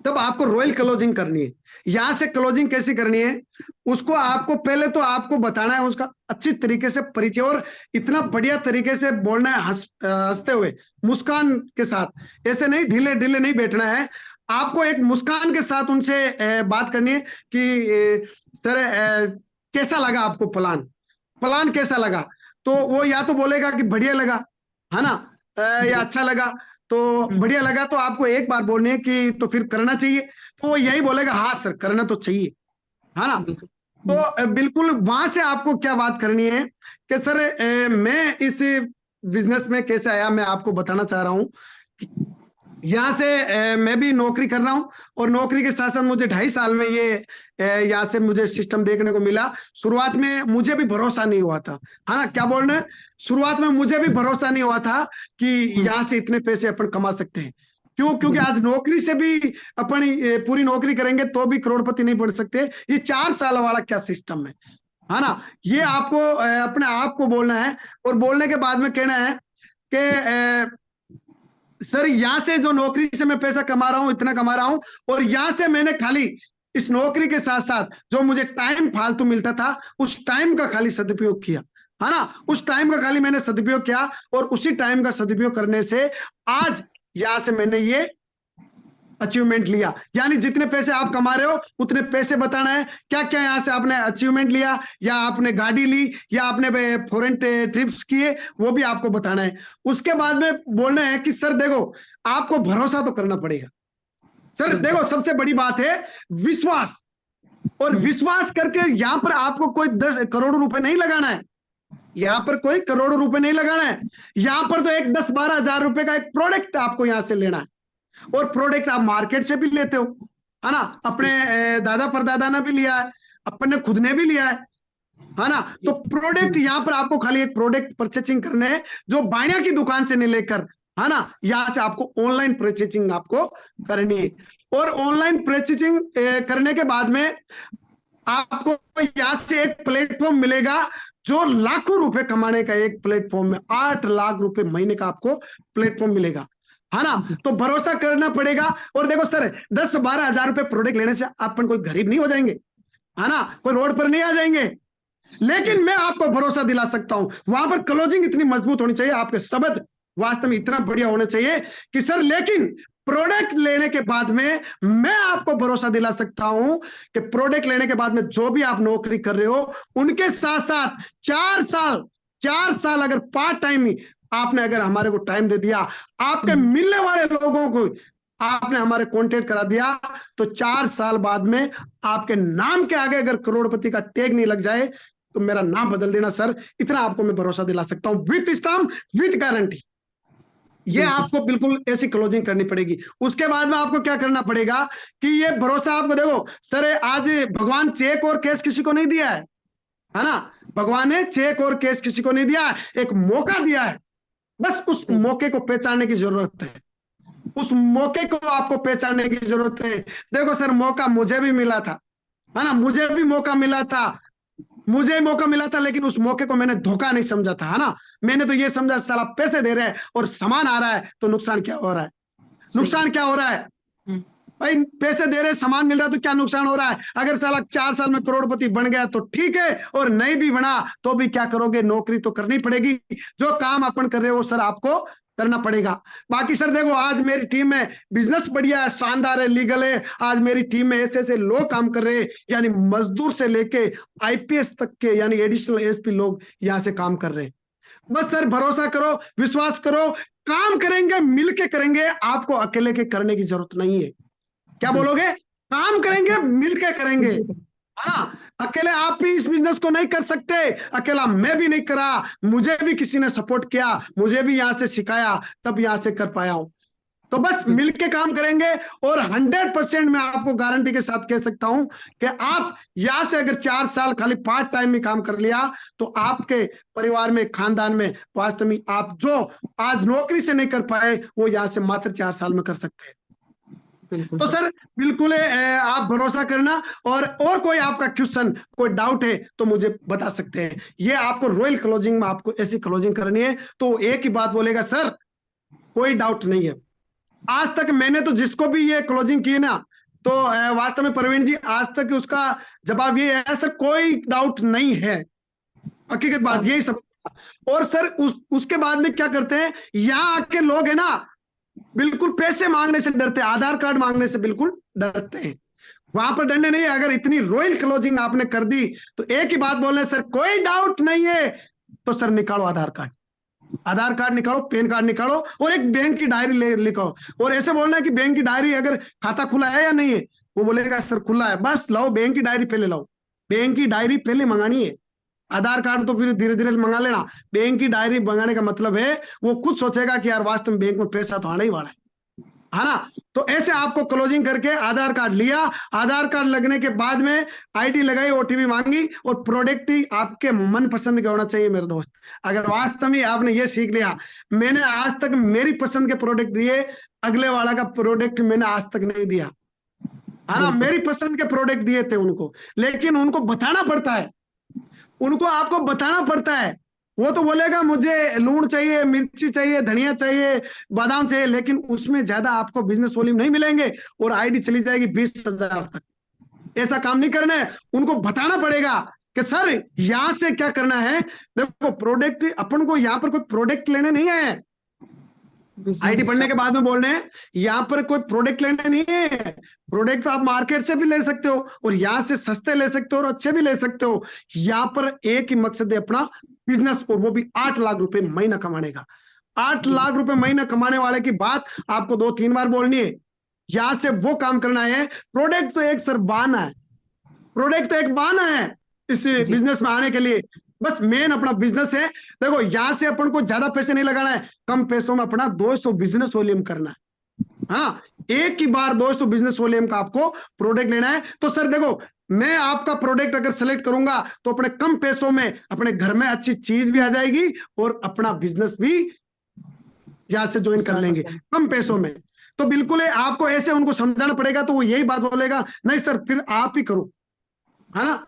तब आपको रॉयल क्लोजिंग करनी है। यहां से क्लोजिंग कैसी करनी है, उसको आपको पहले तो आपको बताना है, उसका अच्छी तरीके से परिचय, और इतना बढ़िया तरीके से बोलना है, हंसते हुए, मुस्कान के साथ। ऐसे नहीं ढीले ढीले नहीं बैठना है, आपको एक मुस्कान के साथ उनसे बात करनी है कि सर कैसा लगा आपको प्लान, प्लान कैसा लगा। तो वो या तो बोलेगा कि बढ़िया लगा, है ना, या अच्छा लगा। तो बढ़िया लगा तो आपको एक बार बोलने कि तो फिर करना चाहिए, तो वो यही बोलेगा हाँ सर करना तो चाहिए, है ना। तो बिल्कुल वहां से आपको क्या बात करनी है कि सर मैं इस बिजनेस में कैसे आया, मैं आपको बताना चाह रहा हूँ। यहाँ से मैं भी नौकरी कर रहा हूँ, और नौकरी के साथ साथ मुझे 2.5 साल में ये यहाँ से मुझे सिस्टम देखने को मिला। शुरुआत में मुझे भी भरोसा नहीं हुआ था, है ना, क्या बोल रहे हैं, शुरुआत में मुझे भी भरोसा नहीं हुआ था कि यहाँ से इतने पैसे अपन कमा सकते हैं। क्यों? क्योंकि आज नौकरी से भी अपन पूरी नौकरी करेंगे तो भी करोड़पति नहीं बन सकते। ये 4 साल वाला क्या सिस्टम है ना। ये आपको अपने आप को बोलना है, और बोलने के बाद में कहना है कि सर यहाँ से जो नौकरी से मैं पैसा कमा रहा हूं, इतना कमा रहा हूं, और यहां से मैंने खाली इस नौकरी के साथ साथ जो मुझे टाइम फालतू मिलता था, उस टाइम का खाली सदुपयोग किया, है ना, उस टाइम का खाली मैंने सदुपयोग किया, और उसी टाइम का सदुपयोग करने से आज यहां से मैंने ये अचीवमेंट लिया। यानी जितने पैसे आप कमा रहे हो उतने पैसे बताना है, क्या क्या यहां से आपने अचीवमेंट लिया, या आपने गाड़ी ली, या आपने फॉरेन ट्रिप्स किए, वो भी आपको बताना है। उसके बाद में बोलना है कि सर देखो आपको भरोसा तो करना पड़ेगा। सर देखो सबसे बड़ी बात है विश्वास, और विश्वास करके यहां पर आपको कोई 10 करोड़ रुपए नहीं लगाना है, यहां पर कोई करोड़ों रुपए नहीं लगाना है। यहां पर तो एक 10-12 हजार रुपए का एक प्रोडक्ट आपको यहां से लेना है, और प्रोडक्ट आप मार्केट से भी लेते हो, है ना, अपने दादा परदादा ने भी लिया है, अपन ने खुद ने भी लिया है ना। तो प्रोडक्ट यहां पर आपको खाली एक प्रोडक्ट परचेसिंग करने हैं, जो बायना की दुकान से नहीं लेकर, है ना, यहां से आपको ऑनलाइन परचेसिंग आपको करनी है। और ऑनलाइन परचेसिंग करने के बाद में आपको यहां से एक प्लेटफॉर्म मिलेगा, जो लाखों रुपए कमाने का एक प्लेटफॉर्म है। 8 लाख रुपए महीने का आपको प्लेटफॉर्म मिलेगा, है ना। तो भरोसा करना पड़ेगा। और देखो सर 10-12 हजार रुपए प्रोडक्ट लेने से अपन कोई गरीब नहीं हो जाएंगे, है ना, कोई रोड पर नहीं आ जाएंगे, लेकिन मैं आपको भरोसा दिला सकता हूं वहां पर क्लोजिंग इतनी मजबूत होनी चाहिए, आपके शब्द वास्तव में इतना बढ़िया होना चाहिए कि सर लेकिन प्रोडक्ट लेने के बाद में मैं आपको भरोसा दिला सकता हूं कि प्रोडक्ट लेने के बाद में जो भी आप नौकरी कर रहे हो उनके साथ साथ 4 साल अगर पार्ट टाइम आपने अगर हमारे को टाइम दे दिया, आपके मिलने वाले लोगों को आपने हमारे कांटेक्ट करा दिया, तो 4 साल बाद में आपके नाम के आगे अगर करोड़पति का टैग नहीं लग जाए तो मेरा नाम बदल देना सर, इतना आपको मैं भरोसा दिला सकता हूं, विथ स्टाम्प विथ गारंटी। ये आपको बिल्कुल ऐसी क्लोजिंग करनी पड़ेगी। उसके बाद में आपको क्या करना पड़ेगा कि ये भरोसा आपको, देखो सर आज भगवान चेक और कैश किसी को नहीं दिया है ना, भगवान ने चेक और कैश किसी को नहीं दिया है, एक मौका दिया है, बस उस मौके को पहचानने की जरूरत है, उस मौके को आपको पहचानने की जरूरत है। देखो सर मौका मुझे भी मिला था, है ना, मुझे भी मौका मिला था, मुझे मौका मिला था, लेकिन उस मौके को मैंने धोखा नहीं समझा था, है ना, मैंने तो ये समझा साला पैसे दे रहे हैं और सामान आ रहा है तो नुकसान क्या हो रहा है, नुकसान क्या हो रहा है भाई, पैसे दे रहे सामान मिल रहा है तो क्या नुकसान हो रहा है। अगर साला 4 साल में करोड़पति बन गया तो ठीक है, और नहीं भी बना तो भी क्या करोगे, नौकरी तो करनी पड़ेगी, जो काम अपन कर रहे हो सर आपको करना पड़ेगा। बाकी सर देखो आज मेरी टीम में बिजनेस बढ़िया है, शानदार है, लीगल है, आज मेरी टीम में ऐसे ऐसे लोग काम कर रहे हैं, यानी मजदूर से लेके आईपीएस तक के यानी एडिशनल एसपी लोग यहाँ से काम कर रहे हैं। बस सर भरोसा करो, विश्वास करो, काम करेंगे मिलके करेंगे, आपको अकेले के करने की जरूरत नहीं है। क्या बोलोगे? काम करेंगे मिलके करेंगे, हाँ, अकेले आप भी इस बिजनेस को नहीं कर सकते, अकेला मैं भी नहीं करा, मुझे भी किसी ने सपोर्ट किया, मुझे भी यहाँ से सिखाया, तब यहाँ से कर पाया हूं। तो बस मिलके काम करेंगे, और 100% मैं आपको गारंटी के साथ कह सकता हूं कि आप यहाँ से अगर 4 साल खाली पार्ट टाइम में काम कर लिया तो आपके परिवार में, खानदान में वास्तव में आप जो आज नौकरी से नहीं कर पाए वो यहाँ से मात्र 4 साल में कर सकते हैं। तो सर बिल्कुल आप भरोसा करना, और कोई आपका क्वेश्चन कोई डाउट है तो मुझे बता सकते हैं। ये आपको रॉयल क्लोजिंग में आपको ऐसी क्लोजिंग करनी है तो एक ही बात बोलेगा, सर कोई डाउट नहीं है। आज तक मैंने तो जिसको भी ये क्लोजिंग की ना, तो वास्तव में प्रवीण जी आज तक उसका जवाब ये है सर, कोई डाउट नहीं है, हकीकत बात यही सब। और सर उसके बाद में क्या करते हैं, यहाँ आके लोग है ना बिल्कुल पैसे मांगने से डरते हैं, आधार कार्ड मांगने से बिल्कुल डरते हैं। वहां पर डरने नहीं है। अगर इतनी रॉयल क्लोजिंग आपने कर दी तो एक ही बात बोलना है सर, कोई डाउट नहीं है, तो सर निकालो आधार कार्ड, आधार कार्ड निकालो, पैन कार्ड निकालो और एक बैंक की डायरी लिखो। और ऐसे बोलना है कि बैंक की डायरी अगर खाता खुला है या नहीं है, वो बोलेगा सर खुला है, बस लाओ बैंक की डायरी पहले लाओ, बैंक की डायरी पहले मंगानी है, आधार कार्ड तो फिर धीरे धीरे मंगा लेना। बैंक की डायरी मंगाने का मतलब है वो खुद सोचेगा कि यार वास्तव में बैंक में पैसा तो आने ही वाला है ना। तो ऐसे आपको क्लोजिंग करके आधार कार्ड लिया, आधार कार्ड लगने के बाद में आईडी लगाई, ओटीपी मांगी, और प्रोडक्ट ही आपके मन पसंद का होना चाहिए मेरे दोस्त। अगर वास्तव में आपने ये सीख लिया, मैंने आज तक मेरी पसंद के प्रोडक्ट दिए, अगले वाला का प्रोडक्ट मैंने आज तक नहीं दिया, है ना। मेरी पसंद के प्रोडक्ट दिए थे उनको, लेकिन उनको बताना पड़ता है, उनको आपको बताना पड़ता है। वो तो बोलेगा मुझे लूण चाहिए, मिर्ची चाहिए, धनिया चाहिए, बादाम चाहिए, लेकिन उसमें ज्यादा आपको बिजनेस वॉल्यूम नहीं मिलेंगे और आईडी चली जाएगी 20,000 तक। ऐसा काम नहीं करना है, उनको बताना पड़ेगा कि सर यहां से क्या करना है। देखो प्रोडक्ट, अपन को यहाँ पर कोई प्रोडक्ट लेने नहीं है, आईडी पढ़ने के बाद में बोल रहे हैं यहाँ पर कोई प्रोडक्ट लेने नहीं है। प्रोडक्ट तो आप मार्केट से भी ले सकते हो और यहाँ से सस्ते ले सकते हो और अच्छे भी ले सकते हो। यहाँ पर एक ही मकसद है अपना बिजनेस, और वो भी 8 लाख रुपए महीना कमाने का। 8 लाख रुपए महीना कमाने वाले की बात आपको 2-3 बार बोलनी है। यहाँ से वो काम करना है। प्रोडक्ट तो एक सर बहाना है, प्रोडक्ट तो एक बहाना है इस बिजनेस में आने के लिए, बस मेन अपना बिजनेस है। देखो यहां से अपन को ज्यादा पैसे नहीं लगाना है, कम पैसों में अपना 200 बिजनेस वॉल्यूम करना है। हाँ, एक ही बार 200 बिजनेस वॉल्यूम का आपको प्रोडक्ट लेना है। तो सर देखो, मैं आपका प्रोडक्ट अगर सेलेक्ट करूंगा तो अपने कम पैसों में अपने घर में अच्छी चीज भी आ जाएगी और अपना बिजनेस भी यहां से ज्वाइन कर लेंगे कम पैसों में। तो बिल्कुल है, आपको ऐसे उनको समझाना पड़ेगा, तो वो यही बात बोलेगा नहीं सर फिर आप ही करो, है ना,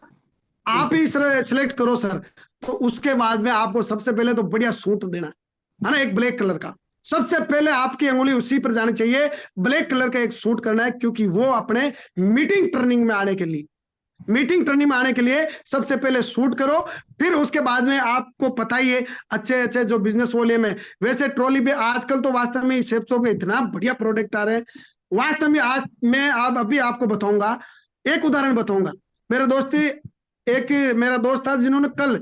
आप ही सिलेक्ट करो सर। तो उसके बाद में आपको सबसे पहले तो बढ़िया सूट देना है ना, एक ब्लैक कलर का। सबसे पहले आपकी अंगुली उसी पर जानी चाहिए, ब्लैक कलर का एक सूट करना है, क्योंकि वो अपने मीटिंग टर्निंग में आने के लिए, मीटिंग टर्निंग में आने के लिए सबसे पहले सूट करो। फिर उसके बाद में आपको पता ही है अच्छे अच्छे जो बिजनेस वॉल्यूम है, वैसे ट्रॉली पे आजकल तो वास्तव में शेप्सो के इतना बढ़िया प्रोडक्ट आ रहे हैं। वास्तव में आज मैं अभी आपको बताऊंगा, एक उदाहरण बताऊंगा। मेरे दोस्ती एक मेरा दोस्त था जिन्होंने कल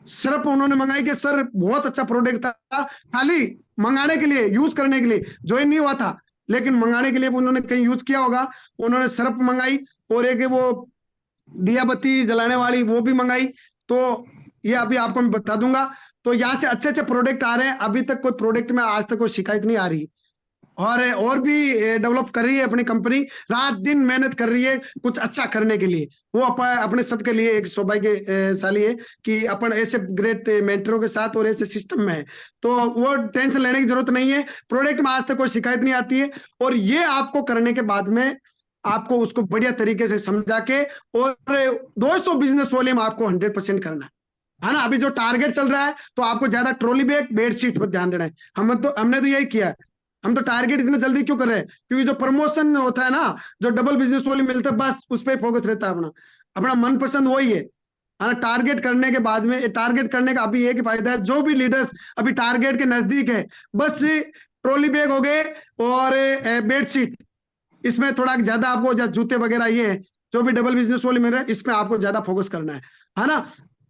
सिर्फ उन्होंने मंगाई कि सर बहुत अच्छा प्रोडक्ट था, खाली मंगाने के लिए, यूज करने के लिए, ज्वाइन नहीं हुआ था, लेकिन मंगाने के लिए उन्होंने कहीं यूज किया होगा। उन्होंने सिर्फ मंगाई और एक वो दिया बत्ती जलाने वाली वो भी मंगाई। तो ये अभी आपको मैं बता दूंगा। तो यहाँ से अच्छे अच्छे प्रोडक्ट आ रहे हैं, अभी तक कोई प्रोडक्ट में आज तक कोई शिकायत नहीं आ रही, और भी डेवलप कर रही है अपनी कंपनी, रात दिन मेहनत कर रही है कुछ अच्छा करने के लिए। वो अपने सबके लिए एक सौभाग्यशाली है कि अपन ऐसे ग्रेट मेंटरों के साथ और ऐसे सिस्टम में है, तो वो टेंशन लेने की जरूरत नहीं है। प्रोडक्ट में आज तक कोई शिकायत नहीं आती है। और ये आपको करने के बाद में आपको उसको बढ़िया तरीके से समझा के और 200 बिजनेस वॉल्यूम आपको 100% करना है ना। अभी जो टारगेट चल रहा है तो आपको ज्यादा ट्रॉली बैग बेडशीट पर ध्यान देना है। हमने तो यही किया है। हम तो टारगेट इतना जल्दी क्यों कर रहे हैं, क्योंकि जो प्रमोशन होता है ना, जो डबल बिजनेस वॉल्यूम मिलता है, बस उस पर फोकस रहता है अपना, अपना मनपसंद वही है। टारगेट करने के बाद में, टारगेट करने का अभी एक ही फायदा है, जो भी लीडर्स अभी टारगेट के नजदीक है, बस ट्रॉली बैग हो गए और बेडशीट, इसमें थोड़ा ज्यादा आपको जूते वगैरह ये है, जो भी डबल बिजनेस वाले मेरे, इसमें आपको ज्यादा फोकस करना है ना।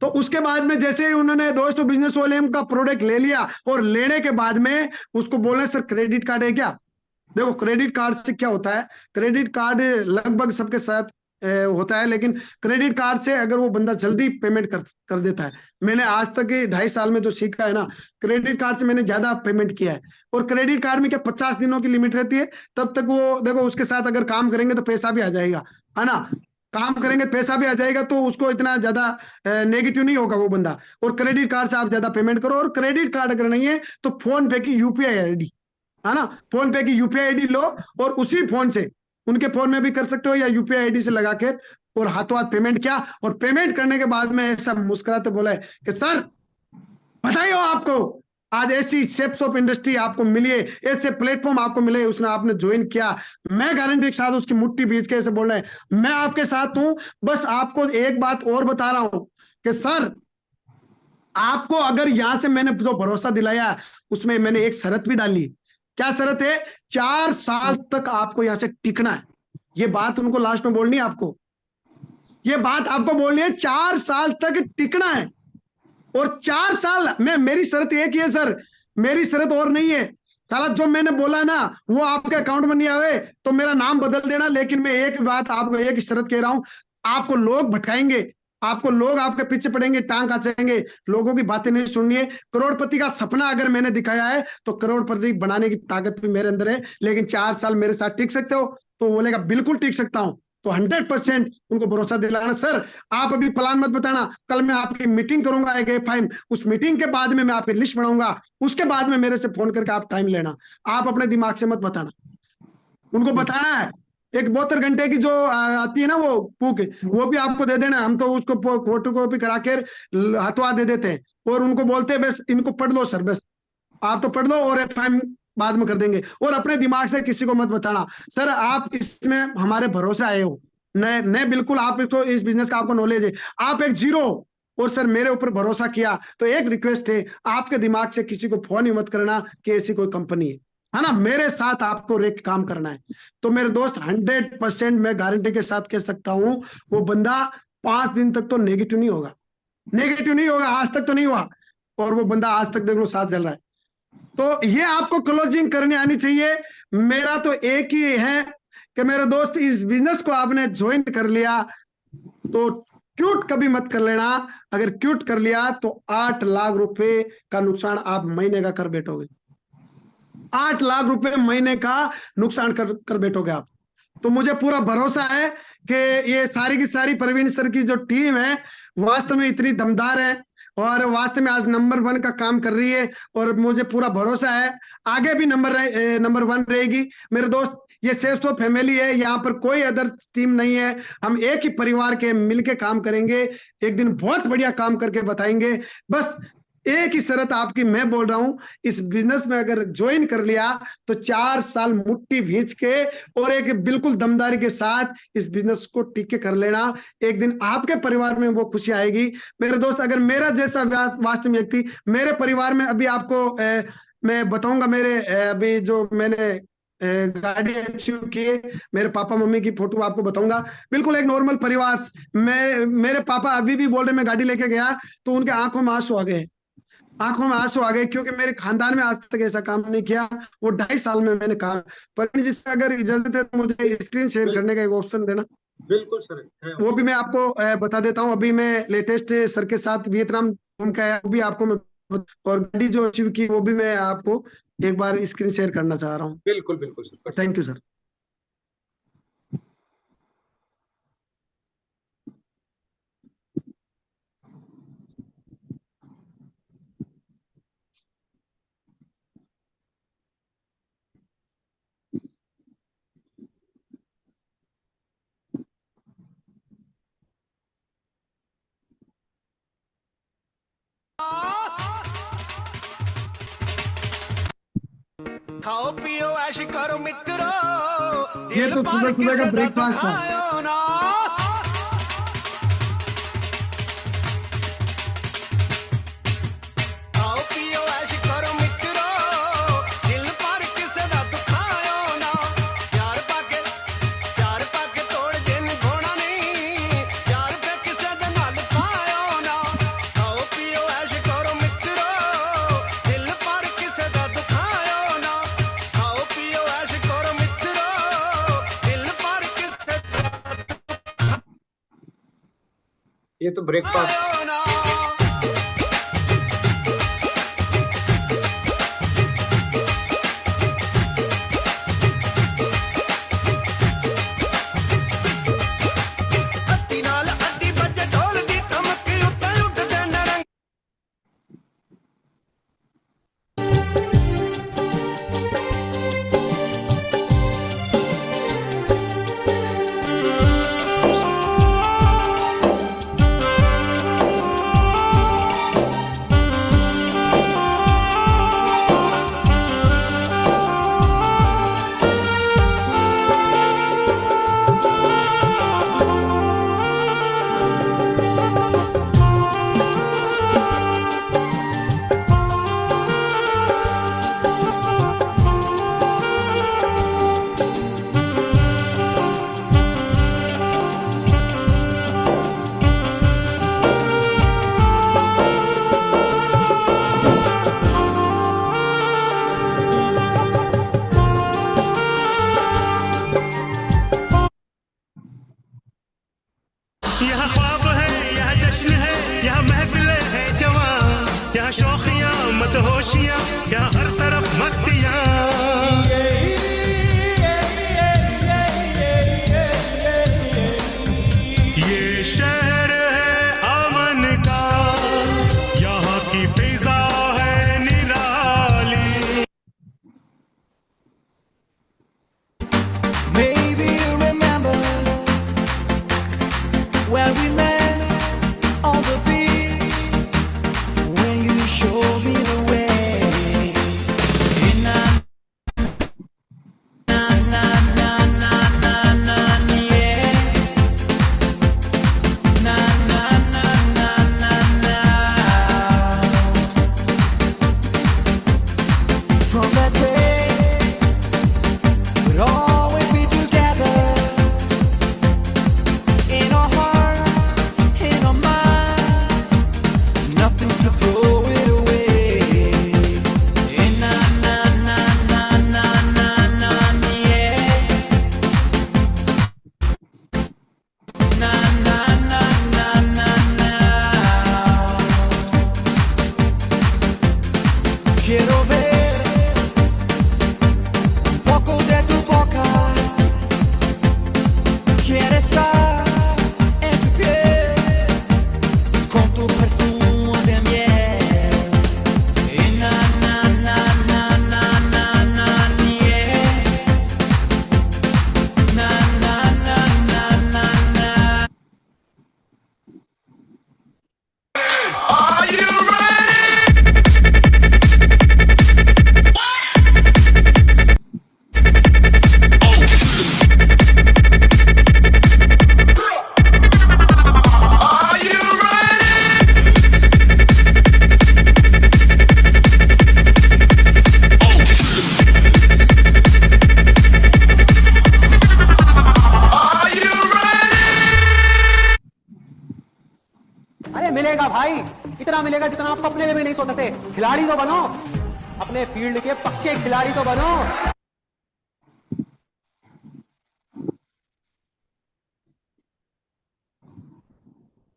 तो उसके बाद में जैसे ही उन्होंने 200 बिजनेस वॉल्यूम का प्रोडक्ट ले लिया और लेने के बाद में उसको बोलना सर क्रेडिट कार्ड है क्या। देखो क्रेडिट कार्ड से क्या होता है, क्रेडिट कार्ड लगभग सबके साथ होता है, लेकिन क्रेडिट कार्ड से अगर वो बंदा जल्दी पेमेंट कर देता है, मैंने आज तक 2.5 साल में जो सीखा है ना, क्रेडिट कार्ड से मैंने ज्यादा पेमेंट किया है। और क्रेडिट कार्ड में क्या 50 दिनों की लिमिट रहती है, तब तक वो देखो उसके साथ अगर काम करेंगे तो पैसा भी आ जाएगा, है ना, काम करेंगे पैसा भी आ जाएगा, तो उसको इतना ज्यादा नेगेटिव नहीं होगा वो बंदा। और क्रेडिट कार्ड से आप ज्यादा पेमेंट करो। और क्रेडिट कार्ड अगर नहीं है तो फोन पे की यूपीआई आईडी, है ना, फोन पे की यूपीआई आईडी लो और उसी फोन से, उनके फोन में भी कर सकते हो या यूपीआई आईडी से लगा के, और हाथों हाथ पेमेंट किया। और पेमेंट करने के बाद में ऐसा मुस्कुराते बोला है कि सर बताइए आपको आज ऐसी शेप्स ऑफ इंडस्ट्री आपको मिली है, ऐसे प्लेटफॉर्म आपको मिले, उसने आपने ज्वाइन किया, मैं गारंटी के साथ उसकी मुट्ठी बीच के ऐसे बोल रहे हैं मैं आपके साथ हूं। बस आपको एक बात और बता रहा हूं कि सर आपको अगर यहां से मैंने जो भरोसा दिलाया उसमें मैंने एक शर्त भी डाली। क्या शर्त है? 4 साल तक आपको यहां से टिकना है। ये बात उनको लास्ट में बोलनी है, आपको ये बात आपको बोलनी है, 4 साल तक टिकना है। और 4 साल में मेरी शर्त एक ही है सर, मेरी शर्त और नहीं है। साला जो मैंने बोला ना वो आपके अकाउंट में नहीं आवे तो मेरा नाम बदल देना, लेकिन मैं एक बात आपको एक शर्त कह रहा हूं, आपको लोग भटकाएंगे, आपको लोग आपके पीछे पड़ेंगे, टांग खींचेंगे, लोगों की बातें नहीं सुननी है। करोड़पति का सपना अगर मैंने दिखाया है तो करोड़पति बनाने की ताकत भी मेरे अंदर है। लेकिन 4 साल मेरे साथ टिक सकते हो? तो बोलेगा बिल्कुल टिक सकता हूं। तो 100% उनको भरोसा दिलाना। सर आप अभी प्लान मत बताना, कल मैं आपकी मीटिंग करूंगा एक एफआईएम, उस मीटिंग के बाद में मैं आपकी लिस्ट बनाऊंगा, उसके बाद में मेरे से फोन करके आप टाइम लेना, आप अपने दिमाग से मत बताना। उनको बताना है एक 72 घंटे की जो आती है ना वो बुक, वो भी आपको दे देना, हम तो उसको फोटो कॉपी करा के हथवा दे देते हैं और उनको बोलते हैं बस इनको पढ़ लो सर, बस आप तो पढ़ लो और एफआईएम बाद में कर देंगे। और अपने दिमाग से किसी को मत बताना। सर आप इसमें हमारे भरोसे आए हो, न बिल्कुल आप तो इस बिजनेस का आपको नॉलेज है, आप एक जीरो और सर मेरे ऊपर भरोसा किया। तो एक रिक्वेस्ट है, आपके दिमाग से किसी को फोन ही मत करना कि ऐसी कोई कंपनी है ना, मेरे साथ आपको रेक काम करना है। तो मेरे दोस्त 100% मैं गारंटी के साथ कह सकता हूं वो बंदा 5 दिन तक तो नेगेटिव नहीं होगा, नेगेटिव नहीं होगा, आज तक तो नहीं हुआ। और वो बंदा आज तक देख लो साथ चल रहा है। तो ये आपको क्लोजिंग करनी आनी चाहिए। मेरा तो एक ही है कि मेरे दोस्त इस बिजनेस को आपने ज्वाइन कर लिया तो क्यूट कभी मत कर लेना। अगर क्यूट कर लिया तो 8 लाख रुपए का नुकसान आप महीने का कर बैठोगे, 8 लाख रुपए महीने का नुकसान कर बैठोगे आप। तो मुझे पूरा भरोसा है कि ये सारी की सारी प्रवीण सर की जो टीम है वास्तव में इतनी दमदार है और वास्तव में आज नंबर 1 का काम कर रही है। और मुझे पूरा भरोसा है आगे भी नंबर 1 रहेगी। मेरे दोस्त ये सेल्सो फैमिली है, यहाँ पर कोई अदर टीम नहीं है, हम एक ही परिवार के मिलके काम करेंगे, एक दिन बहुत बढ़िया काम करके बताएंगे। बस एक ही शर्त आपकी मैं बोल रहा हूं, इस बिजनेस में अगर ज्वाइन कर लिया तो 4 साल मुट्ठी भींच के और एक बिल्कुल दमदारी के साथ इस बिजनेस को टिके कर लेना। एक दिन आपके परिवार में वो खुशी आएगी। मेरे दोस्त अगर मेरा जैसा वास्तव व्यक्ति मेरे परिवार में, अभी आपको मैं बताऊंगा मेरे अभी जो मैंने गाड़ी अचीव की है, मेरे पापा मम्मी की फोटो आपको बताऊंगा। बिल्कुल एक नॉर्मल परिवार। मेरे पापा अभी भी बोल रहे मैं गाड़ी लेके गया तो उनके आंखों में आंसू आ गए, आंखों में आंसू आ गए, क्योंकि मेरे खानदान में आज तक ऐसा काम नहीं किया। वो 2.5 साल में मैंने काम। पर जिससे अगर इजाजत है तो मुझे स्क्रीन शेयर करने का एक ऑप्शन देना। बिल्कुल सर, वो भी मैं आपको बता देता हूँ। अभी मैं लेटेस्ट सर के साथ वियतनाम घूम के आया, वो भी आपको मैं, और गाड़ी जो अचीव की वो भी मैं आपको एक बार स्क्रीन शेयर करना चाह रहा हूँ। बिल्कुल बिल्कुल सर। Thank you sir. खाओ पियो ऐश करो मित्रो, ये तो सुबह सुबह का ब्रेकफास्ट था। खाओ ना। खाओ पियो ऐश करो मित्रो, दिल पर किसे दा दुखायो ना। प्यार पाके तोड़ दिन घोड़ा नहीं, प्यार पे किसे दे नाल पायो ना। खाओ पियो ऐश करो मित्रो, दिल पर किसे दा दुखायो ना। खाओ पियो ऐश करो मित्रो, दिल पर किसे ये तो ब्रेकफास्ट दुखायो ना। ਅੱਤੀ ਨਾਲ ਅੱਡੀ ਵੱਜੇ ਢੋਲ ਦੀ ਧਮਕ ਉੱਤੇ ਉੱਡਦੇ ਨਰੰਗ। यहाँ ख्वाब है, यहाँ जश्न है, यहाँ महफिलें है जवां, यहाँ शौखियाँ मदहोशियाँ, यहाँ हर तरफ मस्तियाँ। ये शहर है अमन का, यहाँ की फिजा है निराली। Maybe you remember when we met on the beach, when you showed me the way. Na na na na na na na yeah. Na na na na na na. From that day, we'd always be together. In our hearts, in our minds, nothing could throw it away. Na na na na na na na yeah. Na na na na na na. Quiero ver un poco de tu boca. Quiero estar en tu piel con tu perfume de miel. Na na na na na na na yeah. Na na na na na na. Are you ready? Are you ready? Are you ready? अरे मिलेगा भाई, इतना मिलेगा जितना आप सपने में भी नहीं सोच सकते। खिलाड़ी तो बनो, अपने फील्ड के पक्के खिलाड़ी तो बनो।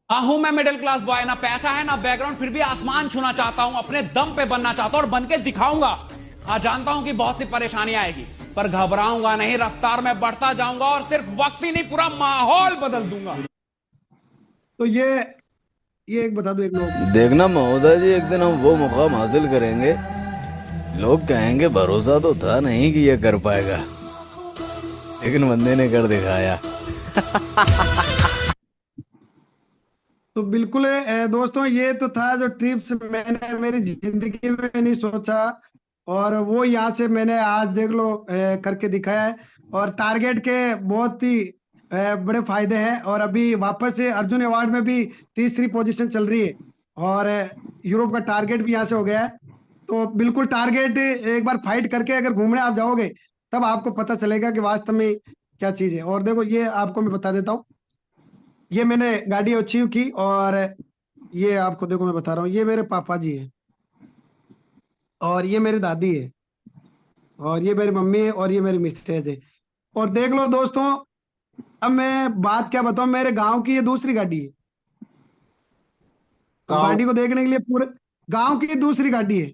हाँ हूं मैं मिडिल क्लास बॉय, ना पैसा है ना बैकग्राउंड, फिर भी आसमान छूना चाहता हूं, अपने दम पे बनना चाहता हूं और बन के दिखाऊंगा। हाँ जानता हूं कि बहुत सी परेशानी आएगी, पर घबराऊंगा नहीं, रफ्तार में बढ़ता जाऊंगा और सिर्फ वक्त ही नहीं पूरा माहौल बदल दूंगा। तो ये एक बता दो एक लोग। देखना महोदय जी, एक दिन हम वो मुकाम हासिल करेंगे, लोग कहेंगे भरोसा तो था नहीं कि ये कर पाएगा, लेकिन बंदे ने कर दिखाया। तो बिल्कुल दोस्तों, ये तो था जो ट्रिप्स मैंने मेरी जिंदगी में नहीं सोचा, और वो यहाँ से मैंने आज देख लो करके दिखाया है, और टारगेट के बहुत ही बड़े फायदे हैं। और अभी वापस से अर्जुन अवार्ड में भी तीसरी पोजीशन चल रही है, और यूरोप का टारगेट भी यहाँ से हो गया है। तो बिल्कुल टारगेट एक बार फाइट करके अगर घूमने आप जाओगे, तब आपको पता चलेगा कि वास्तव में क्या चीज है। और देखो, ये आपको मैं बता देता हूँ, ये मैंने गाड़ी अचीव की, और ये आपको देखो मैं बता रहा हूँ, ये मेरे पापा जी है, और ये मेरी दादी है, और ये मेरी मम्मी है, और ये मेरी मिसेज है। और देख लो दोस्तों, अब मैं बात क्या बताऊं, मेरे गांव की ये दूसरी गाड़ी है। तो गाड़ी को देखने के लिए पूरे गांव की दूसरी गाड़ी है,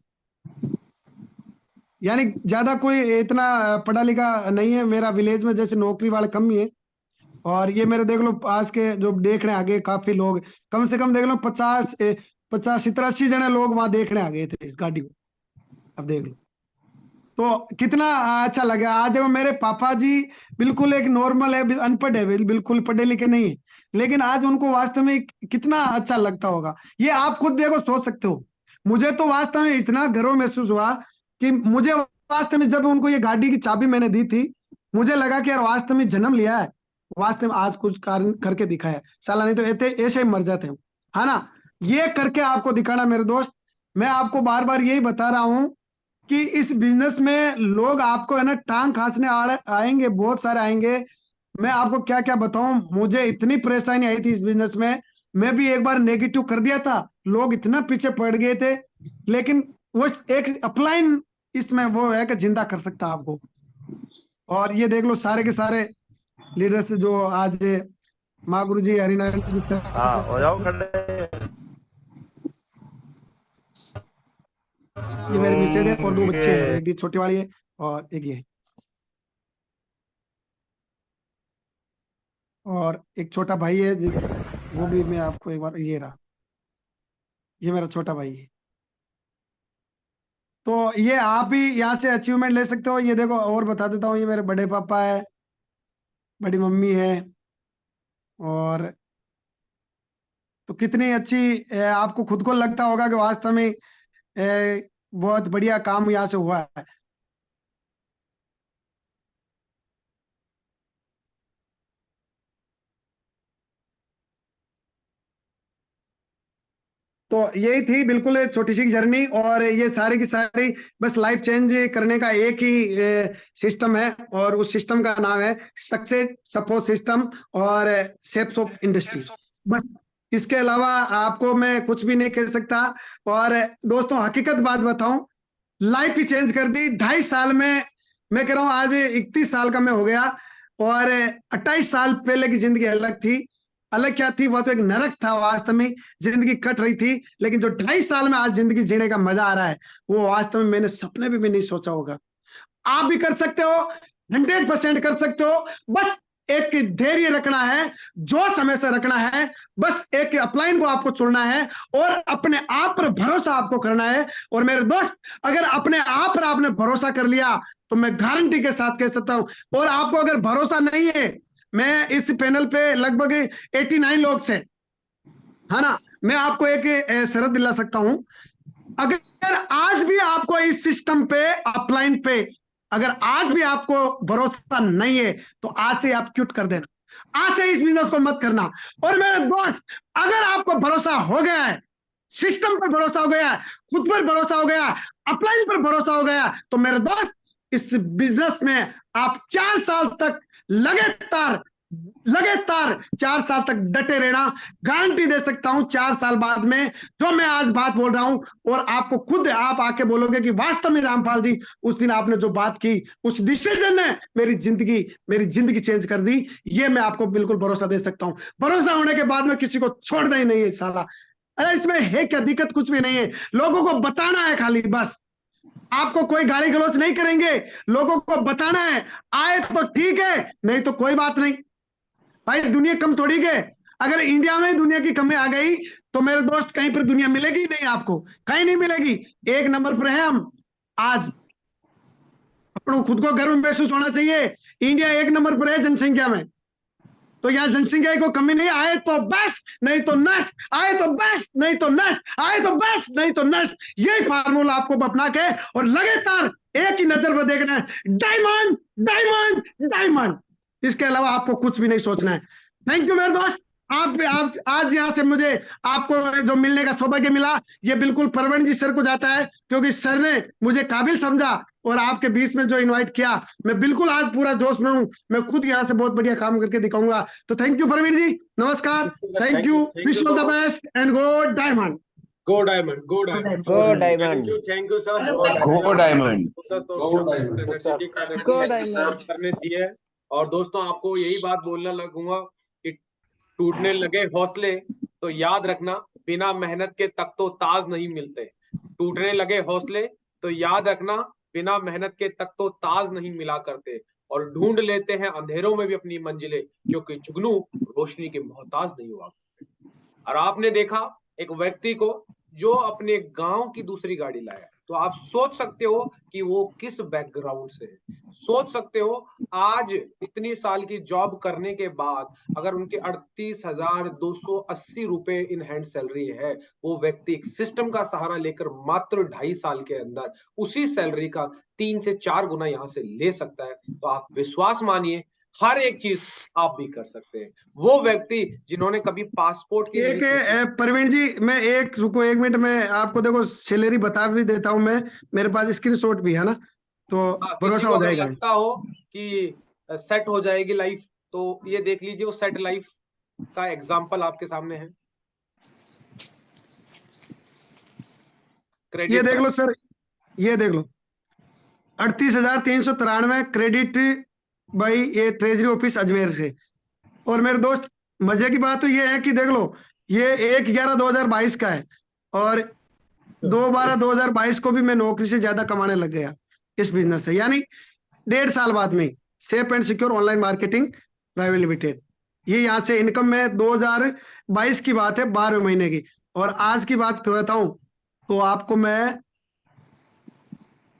यानी ज्यादा कोई इतना पढ़ा लिखा नहीं है मेरा विलेज में, जैसे नौकरी वाले कम ही है। और ये मेरे देख लो आज के जो देखने आ गए काफी लोग, कम से कम देख लो 50 70 80 जने लोग वहां देखने आ गए थे इस गाड़ी को। अब देख लो तो कितना अच्छा लगा। आज देखो मेरे पापा जी बिल्कुल एक नॉर्मल है, अनपढ़ है, बिल्कुल पढ़े लिखे नहीं है, लेकिन आज उनको वास्तव में कितना अच्छा लगता होगा, ये आप खुद देखो, सोच सकते हो। मुझे तो वास्तव में इतना गर्व महसूस हुआ कि मुझे वास्तव में जब उनको ये गाड़ी की चाबी मैंने दी थी, मुझे लगा कि यार वास्तव में जन्म लिया है, वास्तव में आज कुछ कारण करके दिखाया। साला नहीं तो ऐसे ही मर जाते हैं, है ना। ये करके आपको दिखाना मेरे दोस्त। मैं आपको बार बार यही बता रहा हूं कि इस बिजनेस में लोग आपको है ना टांग खांसने आएंगे, बहुत सारे आएंगे। मैं आपको क्या क्या बताऊं, मुझे इतनी परेशानी आई थी इस बिजनेस में, मैं भी एक बार नेगेटिव कर दिया था, लोग इतना पीछे पड़ गए थे, लेकिन वो एक अपलाइन इसमें वो है कि जिंदा कर सकता आपको। और ये देख लो सारे के सारे लीडर्स जो आज माँ गुरु जी हरिनारायण जी सर। हाँ हो जाओ खड़े। ये मेरे मिसेज है और 2 बच्चे हैं, एक दी छोटी वाली है और एक ये, और एक छोटा भाई है वो भी मैं आपको एक बार, ये रहा, ये मेरा छोटा भाई है। तो ये आप भी यहाँ से अचीवमेंट ले सकते हो। ये देखो और बता देता हूँ, ये मेरे बड़े पापा है, बड़ी मम्मी है, और तो कितनी अच्छी आपको खुद को लगता होगा कि वास्तव में बहुत बढ़िया काम यहाँ से हुआ है। तो यही थी बिल्कुल छोटी सी जर्नी, और ये सारी की सारी बस लाइफ चेंज करने का एक ही सिस्टम है, और उस सिस्टम का नाम है सक्सेस सपोर्ट सिस्टम और शेप्स ऑफ इंडस्ट्री। बस इसके अलावा आपको मैं कुछ भी नहीं कह सकता। और दोस्तों हकीकत बात बताऊं, लाइफ ही चेंज कर दी 2.5 साल में। मैं कह रहा हूं आज 31 साल का मैं हो गया, और 28 साल पहले की जिंदगी अलग थी। अलग क्या थी, वह तो एक नरक था, वास्तव में जिंदगी कट रही थी। लेकिन जो 2.5 साल में आज जिंदगी जीने का मजा आ रहा है, वो वास्तव में मैंने सपने में भी नहीं सोचा होगा। आप भी कर सकते हो, 100% कर सकते हो। बस एक धैर्य रखना है, जोश हमेशा रखना है, बस एक अपलाइन को आपको चुनना है, और अपने आप पर भरोसा आपको करना है। और मेरे दोस्त, अगर अपने आप पर आपने भरोसा कर लिया तो मैं गारंटी के साथ कह सकता हूं, और आपको अगर भरोसा नहीं है, मैं इस पैनल पे लगभग 89 लोग से, है ना, मैं आपको एक शर्त दिला सकता हूं, अगर आज भी आपको इस सिस्टम पे अपलाइन पे अगर आज भी आपको भरोसा नहीं है, तो आज से आप क्विट कर देना, आज से इस बिजनेस को मत करना। और मेरे दोस्त, अगर आपको भरोसा हो गया है, सिस्टम पर भरोसा हो गया, खुद पर भरोसा हो गया, अपलाइन पर भरोसा हो गया, तो मेरे दोस्त इस बिजनेस में आप 4 साल तक लगातार 4 साल तक डटे रहना। गारंटी दे सकता हूं 4 साल बाद में जो मैं आज बात बोल रहा हूं, और आपको खुद आप आके बोलोगे कि वास्तव में रामपाल जी उस दिन आपने जो बात की, उस डिसीजन ने मेरी जिंदगी चेंज कर दी। ये मैं आपको बिल्कुल भरोसा दे सकता हूं। भरोसा होने के बाद में किसी को छोड़ना ही नहीं है साला। अरे इसमें है क्या दिक्कत, कुछ भी नहीं है। लोगों को बताना है खाली, बस आपको कोई गाली गलौज नहीं करेंगे, लोगों को बताना है। आए तो ठीक है, नहीं तो कोई बात नहीं भाई, दुनिया कम थोड़ी के। अगर इंडिया में दुनिया की कमी आ गई तो मेरे दोस्त कहीं पर दुनिया मिलेगी नहीं, आपको कहीं नहीं मिलेगी। 1 नंबर पर है हम आज। अपनों खुद को गर्व महसूस होना चाहिए, इंडिया 1 नंबर पर है जनसंख्या में। तो यहाँ जनसंख्या को कमी नहीं, आए तो बस नहीं तो नष्ट, आए तो बस नहीं तो नष्ट, आए तो बस नहीं तो नष्ट। यही फार्मूला आपको अपना के और लगातार एक ही नजर पर देखना है, डायमंड डायमंड डायमंड। इसके अलावा आपको कुछ भी नहीं सोचना है। थैंक यू मेरे दोस्त। आप आज यहाँ से मुझे आपको जो मिलने का सौभाग्य मिला, ये बिल्कुल प्रवीण जी सर को जाता है, क्योंकि सर ने मुझे काबिल समझा और आपके बीच में जो इनवाइट किया, मैं बिल्कुल आज पूरा जोश में हूँ। मैं खुद यहाँ से बहुत बढ़िया काम करके दिखाऊंगा। तो थैंक यू प्रवीण जी, नमस्कार, thank you, wish you all the best and go diamond. Go diamond, go diamond, go diamond, thank you sir, go diamond, go diamond करने दी है। और दोस्तों आपको यही बात बोलना लगूंगा कि टूटने लगे हौसले तो याद रखना, बिना मेहनत के तक तो ताज नहीं मिलते। टूटने लगे हौसले तो याद रखना, बिना मेहनत के तक तो ताज नहीं मिला करते। और ढूंढ लेते हैं अंधेरों में भी अपनी मंजिलें, क्योंकि जुगनू रोशनी के मोहताज नहीं हुआ करते। और आपने देखा एक व्यक्ति को जो अपने गांव की दूसरी गाड़ी लाया, तो आप सोच सकते हो कि वो किस बैकग्राउंड से है। सोच सकते हो आज इतनी साल की जॉब करने के बाद अगर उनके 38,280 रुपए इन हैंड सैलरी है, वो व्यक्ति एक सिस्टम का सहारा लेकर मात्र 2.5 साल के अंदर उसी सैलरी का 3 से 4 गुना यहां से ले सकता है। तो आप विश्वास मानिए, हर एक चीज आप भी कर सकते हैं। वो व्यक्ति जिन्होंने कभी पासपोर्ट की प्रवीण जी, मैं एक मिनट में आपको देखो सैलरी बता भी देता हूं। मैं मेरे पास स्क्रीनशॉट भी है ना, तो भरोसा हो जाएगा। लगता हो कि सेट हो जाएगी लाइफ, तो ये देख लीजिए, वो सेट लाइफ का एग्जांपल आपके सामने है। ये देख लो सर, ये देख लो 38,393 क्रेडिट भाई, ये ट्रेजरी ऑफिस अजमेर से। और मेरे दोस्त मजे की बात तो ये है कि देख लो, ये 1/11/2022 का है और 2/12/2022 को भी मैं नौकरी से ज्यादा कमाने लग गया इस बिजनेस से, यानी 1.5 साल बाद में safe and secure online marketing private limited. ये यहाँ से इनकम में 2022 की बात है, 12वें महीने की। और आज की बात बताऊं तो आपको मैं,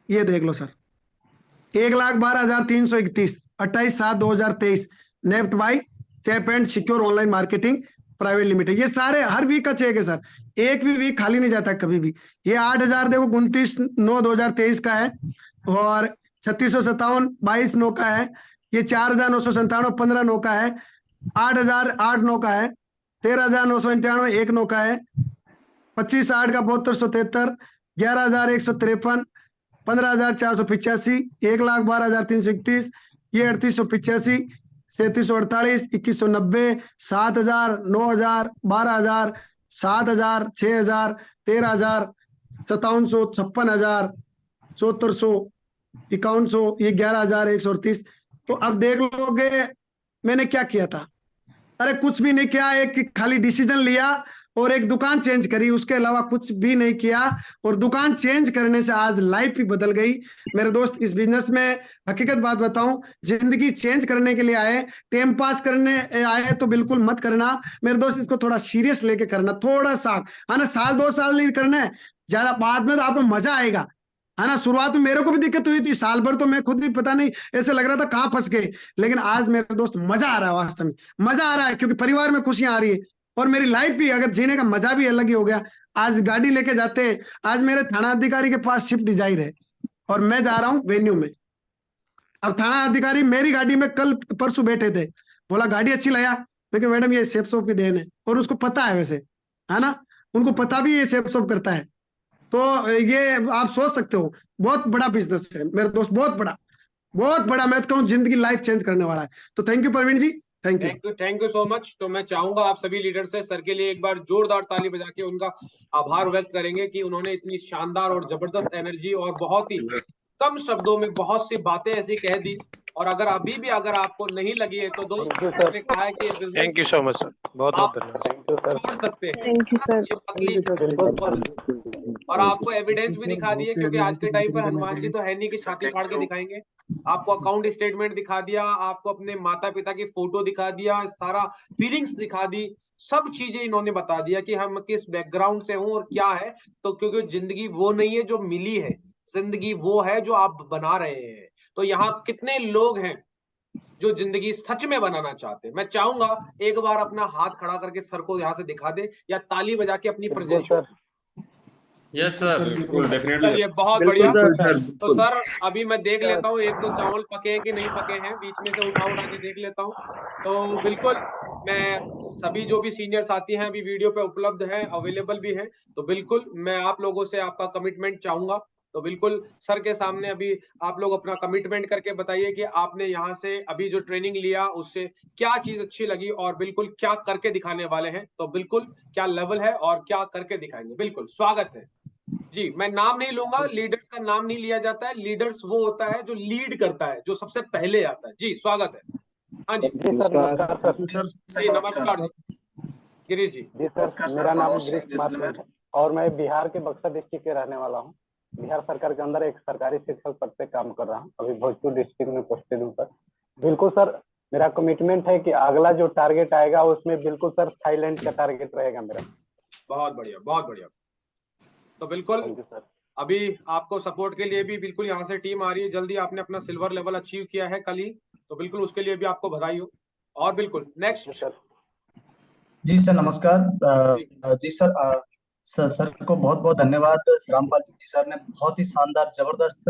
ये देख लो sir, 1,12,331, 28/7/2023 NEFT by safe and secure online marketing private limited. ये सारे हर वीक का चेक है सर, एक भी वीक खाली नहीं जाता कभी भी। ये 8,000 देखो 29/9/2023 का है और 3657 22/9 का है। ये 4,997 15/9 का है। 8,008/9 का है। 13,991 1/9 का है। 25/8 का 7273, 11,153, 15,485, 1,12,331, ये 3,885, 3,748, 2,190, 7,000, 9,000, 12,000, 7,000, 6,000, 13,000, 5,700, 56,000, 7,400, 5,100, ये 11,138। तो अब देख लोगे मैंने क्या किया था। अरे कुछ भी नहीं किया, एक खाली डिसीजन लिया और एक दुकान चेंज करी, उसके अलावा कुछ भी नहीं किया। और दुकान चेंज करने से आज लाइफ भी बदल गई मेरे दोस्त। इस बिजनेस में हकीकत बात बताऊं, जिंदगी चेंज करने के लिए आए, टाइम पास करने आए तो बिल्कुल मत करना मेरे दोस्त। इसको थोड़ा सीरियस लेके करना, थोड़ा सा है ना, 1-2 साल नहीं करना है ज्यादा, बाद में तो आपको मजा आएगा, है ना। शुरुआत में मेरे को भी दिक्कत हुई थी, साल भर तो मैं खुद भी पता नहीं ऐसे लग रहा था कहाँ फंस गए। लेकिन आज मेरे दोस्त मजा आ रहा है, वास्तव में मजा आ रहा है, क्योंकि परिवार में खुशियां आ रही है और मेरी लाइफ भी अगर जीने का मजा भी अलग ही हो गया। आज गाड़ी लेके जाते हैं, आज मेरे थाना अधिकारी के पास शिफ्ट डिजायर है और मैं जा रहा हूँ वेन्यू में। अब थाना अधिकारी मेरी गाड़ी में कल परसों बैठे थे, बोला गाड़ी अच्छी लाया, लेकिन मैडम ये सेफ शॉप की देन है। और उसको पता है वैसे, है ना, उनको पता भी ये सेफ शॉप करता है। तो ये आप सोच सकते हो बहुत बड़ा बिजनेस है मेरे दोस्त, बहुत बड़ा मैं कहूँ जिंदगी लाइफ चेंज करने वाला है। तो thank you Praveen ji, thank you so much. तो मैं चाहूंगा आप सभी लीडर से सर के लिए एक बार जोरदार ताली बजा के उनका आभार व्यक्त करेंगे कि उन्होंने इतनी शानदार और जबरदस्त एनर्जी और बहुत ही कम शब्दों में बहुत सी बातें ऐसी कह दी। और अगर अभी भी अगर आपको नहीं लगी है तो दोस्त ने कहा है कि thank you so much sir, बहुत बहुत धन्यवाद। छोड़ सकते हैं, थैंक यू सर। और आपको एविडेंस भी दिखा दिए, क्योंकि आज के टाइम पर हनुमान जी तो है नहीं कि छाती फाड़ के दिखाएंगे। आपको अकाउंट स्टेटमेंट दिखा दिया, आपको अपने माता पिता की फोटो दिखा दिया, सारा फीलिंग्स दिखा दी, सब चीजें इन्होंने बता दिया कि हम किस बैकग्राउंड से हूं और क्या है। तो क्योंकि जिंदगी वो नहीं है जो मिली है, जिंदगी वो है जो आप बना रहे हैं। तो यहाँ कितने लोग हैं जो जिंदगी सच में बनाना चाहते हैं। मैं चाहूंगा एक बार अपना हाथ खड़ा करके सर को यहाँ से दिखा दे या ताली बजा के अपनी प्रेजेंटेशन। यस सर, बिल्कुल डेफिनेटली। चलिए बहुत बढ़िया। तो सर अभी मैं देख लेता हूँ 1-2 चावल पके हैं कि नहीं पके हैं, बीच में से उठा के देख लेता हूँ। तो बिल्कुल मैं सभी जो भी सीनियर साथी हैं अभी वीडियो पे उपलब्ध हैं, अवेलेबल भी हैं, तो बिल्कुल मैं आप लोगों से आपका कमिटमेंट चाहूंगा। तो बिल्कुल सर के सामने अभी आप लोग अपना कमिटमेंट करके बताइए कि आपने यहाँ से अभी जो ट्रेनिंग लिया उससे क्या चीज अच्छी लगी और बिल्कुल क्या करके दिखाने वाले हैं। तो बिल्कुल क्या लेवल है और क्या करके दिखाएंगे। बिल्कुल स्वागत है जी। मैं नाम नहीं लूंगा, लीडर्स का नाम नहीं लिया जाता है। लीडर्स वो होता है जो लीड करता है, जो सबसे पहले आता है। जी स्वागत है। हाँ जी नमस्कार गिरीश जी। मेरा नाम गिरीश कुमार है और मैं बिहार के बक्सर डिस्ट्रिक्ट के रहने वाला हूँ। बिहार सरकार के अंदर एक सरकारी शिक्षक पद पे काम कर रहा हूँ। अभी भोजपुर डिस्ट्रिक्ट में पोस्टेड हूँ सर। बिल्कुल सर मेरा कमिटमेंट है कि अगला जो टारगेट आएगा उसमें बिल्कुल सर थाईलैंड का टारगेट रहेगा मेरा। बहुत बढ़िया बहुत बढ़िया। तो बिल्कुल अभी आपको सपोर्ट के लिए भी बिल्कुल यहाँ से टीम आ रही है। जल्दी आपने अपना सिल्वर लेवल अचीव किया है कल ही, तो बिल्कुल उसके लिए भी आपको बधाई हो। और बिल्कुल नेक्स्ट। जी सर नमस्कार। जी सर को बहुत बहुत धन्यवाद। रामपाल जी सर ने बहुत ही शानदार जबरदस्त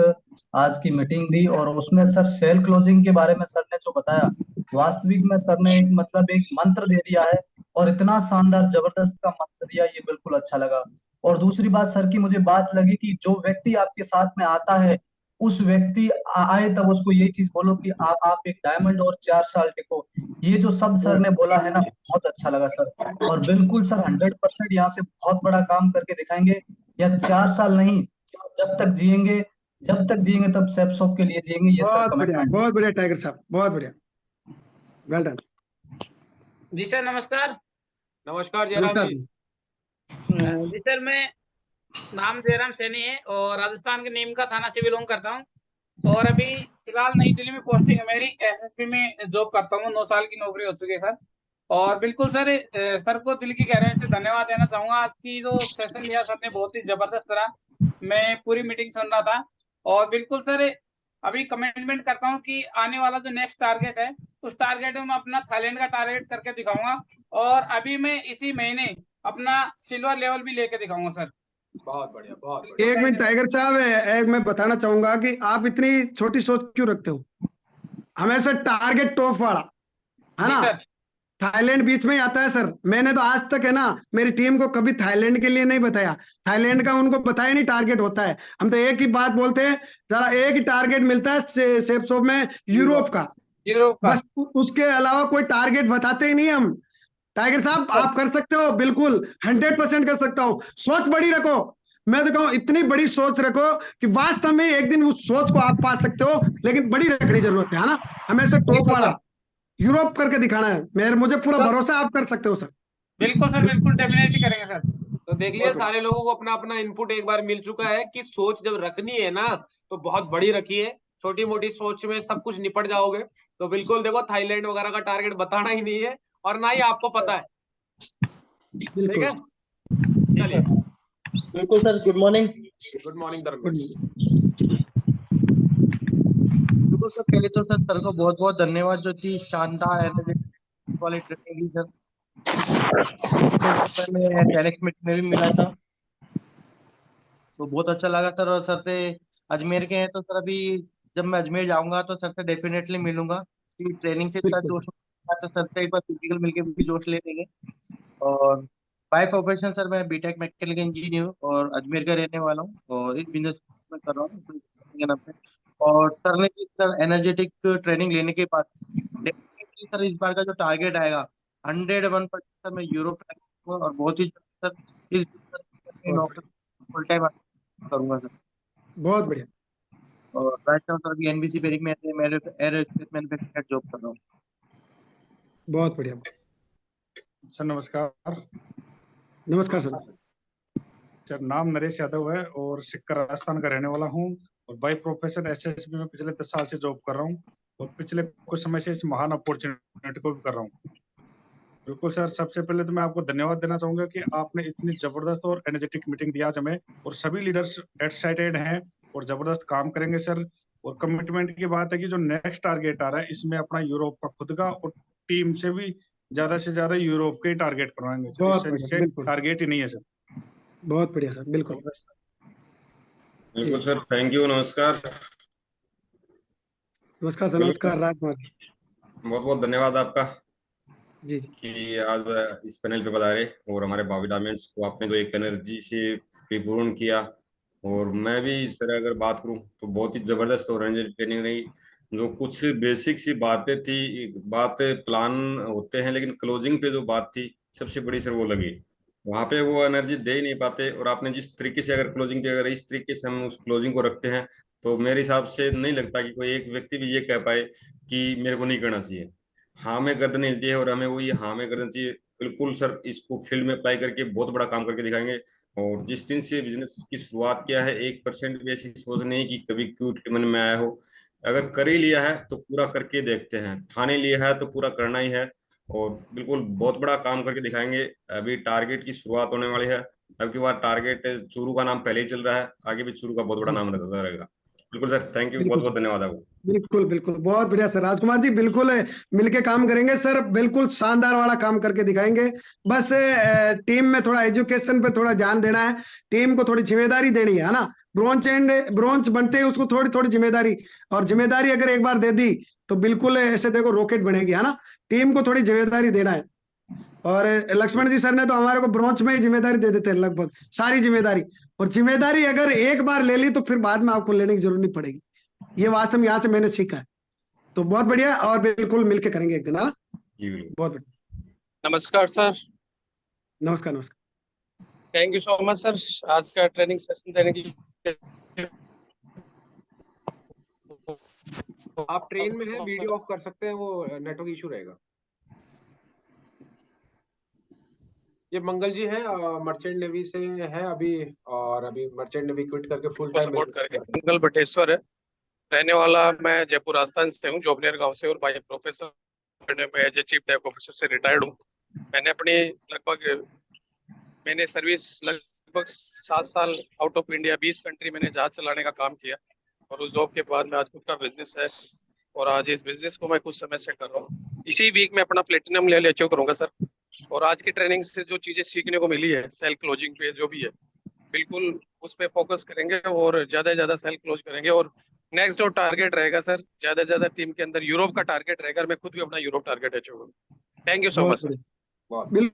आज की मीटिंग दी और उसमें सर सेल क्लोजिंग के बारे में सर ने जो बताया, वास्तविक में सर ने एक मंत्र दे दिया है और इतना शानदार जबरदस्त का मंत्र दिया, ये बिल्कुल अच्छा लगा। और दूसरी बात सर की मुझे बात लगी कि जो व्यक्ति आपके साथ में आता है उस व्यक्ति आए तब उसको ये चीज बोलो कि आप एक डायमंड और 4 साल टिको। ये जो सब सर ने बोला है ना, बहुत अच्छा लगा सर। और बिल्कुल सर 100% यहाँ से बहुत बड़ा काम करके दिखाएंगे। या 4 साल नहीं, जब तक जिएंगे तब सेफ शॉप के लिए जिएंगे। ये सर कमिटमेंट। बहुत बढ़िया टाइगर साहब, बहुत बढ़िया, वेल डन। जी सर नमस्कार। नमस्कार जयराम नमस्कार जी। सर। जी सर मैं नाम जयराम सैनी है और राजस्थान के नीमका थाना से बिलोंग करता हूँ और अभी फिलहाल नई दिल्ली में पोस्टिंग है मेरी। एसएसपी में जॉब करता हूँ, 9 साल की नौकरी हो चुकी है सर। और बिल्कुल सर सर को दिल की गहराई से धन्यवाद देना चाहूंगा। आज की जो सेशन लिया सर ने बहुत ही जबरदस्त रहा। मैं पूरी मीटिंग सुन रहा था और बिल्कुल सर अभी कमिटमेंट करता हूँ कि आने वाला जो नेक्स्ट टारगेट है उस टारगेट में मैं अपना थाईलैंड का टारगेट करके दिखाऊंगा और अभी मैं इसी महीने अपना सिल्वर लेवल भी लेके दिखाऊंगा सर। बहुत बढ़िया, बहुत बढ़िया। एक मिनट टाइगर साहब, एक मैं बताना चाहूंगा कि आप इतनी छोटी सोच क्यों रखते हो? हमेशा टारगेट टॉप वाला, है जी ना? सर। थाईलैंड बीच में ही आता है सर। मैंने तो आज तक, है ना, मेरी टीम को कभी थाईलैंड के लिए नहीं बताया। थाईलैंड का उनको बताया नहीं टारगेट होता है। हम तो एक ही बात बोलते हैं, जरा एक ही टारगेट मिलता है सेफ शॉप में, यूरोप का। यूरोप का। बस उसके अलावा कोई टारगेट बताते ही नहीं हम। टाइगर साहब आप कर सकते हो, बिल्कुल 100% कर सकता हूं। सोच बड़ी रखो। मैं तो कहूं इतनी बड़ी सोच रखो कि वास्तव में एक दिन उस सोच को आप पा सकते हो, लेकिन बड़ी रखनी जरूरत है ना? हमेशा टॉप बिल्कुल वाला सर। यूरोप करके दिखाना है। मेरे मुझे पूरा सर भरोसा, आप कर सकते हो सर। बिल्कुल सर, बिल्कुल डेफिनेटली करेंगे सर। तो देख लिया, सारे लोगों को अपना अपना इनपुट एक बार मिल चुका है कि सोच जब रखनी है ना तो बहुत बड़ी रखिए। छोटी मोटी सोच में सब कुछ निपट जाओगे। तो बिल्कुल देखो, थाईलैंड वगैरह का टारगेट बताना ही नहीं है और ना ही आपको पता है। ठीक है, चलिए। बिल्कुल sir. Good morning. Good morning Dharmesh. बिल्कुल सर, पहले तो सर को बहुत बहुत धन्यवाद जो थी शानदार एनर्जेटिक वाली ट्रेनिंग दी सर। मैं टेलेक्स मीटिंग में भी मिला था तो बहुत अच्छा लगा सर। और सर से अजमेर के हैं तो सर अभी जब मैं अजमेर जाऊंगा तो सर से डेफिनेटली मिलूंगा कि ट्रेनिंग से इतना जोश तो सर से एक बार फिजिकल मिलके भी जोश ले लेंगे। और बाय प्रोफेशन सर मैं बीटेक मैकेनिकल इंजीनियर हूँ और अजमेर का रहने वाला हूँ और इस बिजनेस में कर रहा हूँ के नाम पे। और सर ने सर एनर्जेटिक ट्रेनिंग लेने के बाद डेफिनेटली सर इस बार का जो टारगेट आएगा 101% सर मैं यूरोप और बहुत ही सर इस नौकरी फुल टाइम करूंगा सर। बहुत बढ़िया। और राइट नाउ सर अभी एनबीसी बेरिंग में एरोस्पेस मैन्युफैक्चरर जॉब कर रहा हूँ। बहुत बढ़िया सर नमस्कार। नमस्कार सर। सर नाम नरेश यादव है और सिक्कर राजस्थान का रहने वाला हूँ और बाय प्रोफेशन एसएसबी में पिछले 10 साल से जॉब कर रहा हूँ और पिछले कुछ समय से इस महान अपॉर्चुनिटी को भी कर रहा हूँ। बिल्कुल सर, सबसे पहले तो मैं आपको धन्यवाद देना चाहूंगा कि आपने इतनी जबरदस्त और एनर्जेटिक मीटिंग दी आज हमें। और सभी लीडर्स एक्साइटेड हैं और जबरदस्त काम करेंगे सर। और कमिटमेंट की बात है कि जो नेक्स्ट टारगेट आ रहा है इसमें अपना यूरोप का खुद का और टीम से भी ज्यादा से ज्यादा यूरोप के टारगेट करवाएंगे सर। बहुत इससे बढ़िया, टारगेट ही नहीं है सर। बहुत बढ़िया सर, बिल्कुल। बिल्कुल सर, थैंक यू, नमस्कार। नमस्कार सर। नमस्कार राजकुमार। बहुत बहुत धन्यवाद आपका जी जी। कि आज इस पैनल पे पधारे और हमारे भावी डायमंड्स को आपने जो एक एनर्जी से परिपूर्ण किया। और मैं भी सर अगर बात करूं तो बहुत ही जबरदस्त और एनर्जी ट्रेनिंग रही। जो कुछ बेसिक सी बातें थी, बात प्लान होते हैं लेकिन क्लोजिंग पे जो बात थी सबसे बड़ी सर वो लगी। वहां पे वो एनर्जी दे ही नहीं पाते और आपने जिस तरीके से अगर क्लोजिंग की, अगर इस तरीके से हम उस क्लोजिंग को रखते हैं तो मेरे हिसाब से नहीं लगता कि कोई एक व्यक्ति भी ये कह पाए कि मेरे को नहीं करना चाहिए। हाँ में गर्दन हिलती है और हमें वही हाँ में गर्दन चाहिए। बिल्कुल सर, इसको फील्ड में अप्लाई करके बहुत बड़ा काम करके दिखाएंगे। और जिस दिन से बिजनेस की शुरुआत किया है 1% भी ऐसी सोच नहीं कि कभी क्यों मन में आया हो। अगर कर ही लिया है तो पूरा करके देखते हैं, ठाने लिया है तो पूरा करना ही है। और बिल्कुल बहुत बड़ा काम करके दिखाएंगे। अभी टारगेट की शुरुआत होने वाली है। अब की बार टारगेट चूरू का नाम पहले ही चल रहा है, आगे भी चूरू का बहुत बड़ा नाम रहता रहेगा। बिल्कुल सर, थैंक यू, बहुत बिल्कुल बहुत धन्यवाद आपको। बिल्कुल बिल्कुल, बहुत बढ़िया सर। राजकुमार जी बिल्कुल मिलके काम करेंगे सर, बिल्कुल शानदार वाला काम करके दिखाएंगे। बस टीम में थोड़ा एजुकेशन पे थोड़ा ध्यान देना है। टीम को थोड़ी जिम्मेदारी देनी है ना? ब्रोंज बनते हैं उसको थोड़ी थोड़ी जिम्मेदारी, और जिम्मेदारी अगर एक बार दे दी तो बिल्कुल ऐसे देखो रॉकेट बनेगी, है ना? टीम को थोड़ी जिम्मेदारी देना है। और लक्ष्मण जी सर ने तो हमारे को ब्रोंच में ही जिम्मेदारी दे देते हैं, लगभग सारी जिम्मेदारी। और जिम्मेदारी अगर एक बार ले ली तो फिर बाद में आपको लेने की जरूरत नहीं पड़ेगी। ये वास्तव में यहाँ से मैंने सीखा है। तो बहुत बढ़िया, और बिल्कुल मिलके करेंगे एक दिन, है ना? जी बिल्कुल। बहुत बढ़िया। नमस्कार सर। नमस्कार नमस्कार। Thank you so much sir आज का ट्रेनिंग सेशन देने के लिए। आप ट्रेन में हैं, वीडियो ऑफ कर सकते हैं, वो नेटवर्क इशू रहेगा। ये मंगल जी है, मर्चेंट नेवी से है अभी, और अभी मर्चेंट नेवी क्विट करके फुल टाइम मंगल बटेश्वर है, रहने वाला मैं जयपुर राजस्थान से हूँ, जोबनेर गांव से, और बाय प्रोफेसर मैं एज ए चीफ डेक ऑफिसर से रिटायर्ड हूँ। मैंने सर्विस लगभग 7 साल आउट ऑफ इंडिया 20 कंट्री मैंने जहाज चलाने का काम किया, और उस जॉब के बाद मैं आज खुद का बिजनेस है, और आज इस बिजनेस को मैं कुछ समय से कर रहा हूँ। इसी वीक में अपना प्लेटिनम लेवल अचीव करूंगा सर, और आज की ट्रेनिंग से जो चीजें सीखने को मिली है, सेल क्लोजिंग पे जो भी है, बिल्कुल उस पर फोकस करेंगे और ज्यादा से ज्यादा सेल क्लोज करेंगे। और नेक्स्ट जो टारगेट रहेगा सर, ज्यादा से ज्यादा टीम के अंदर यूरोप का टारगेट रहेगा, मैं खुद भी अपना यूरोप टारगेट अचीव करूँ। Thank you so much sir. बिल्कुल।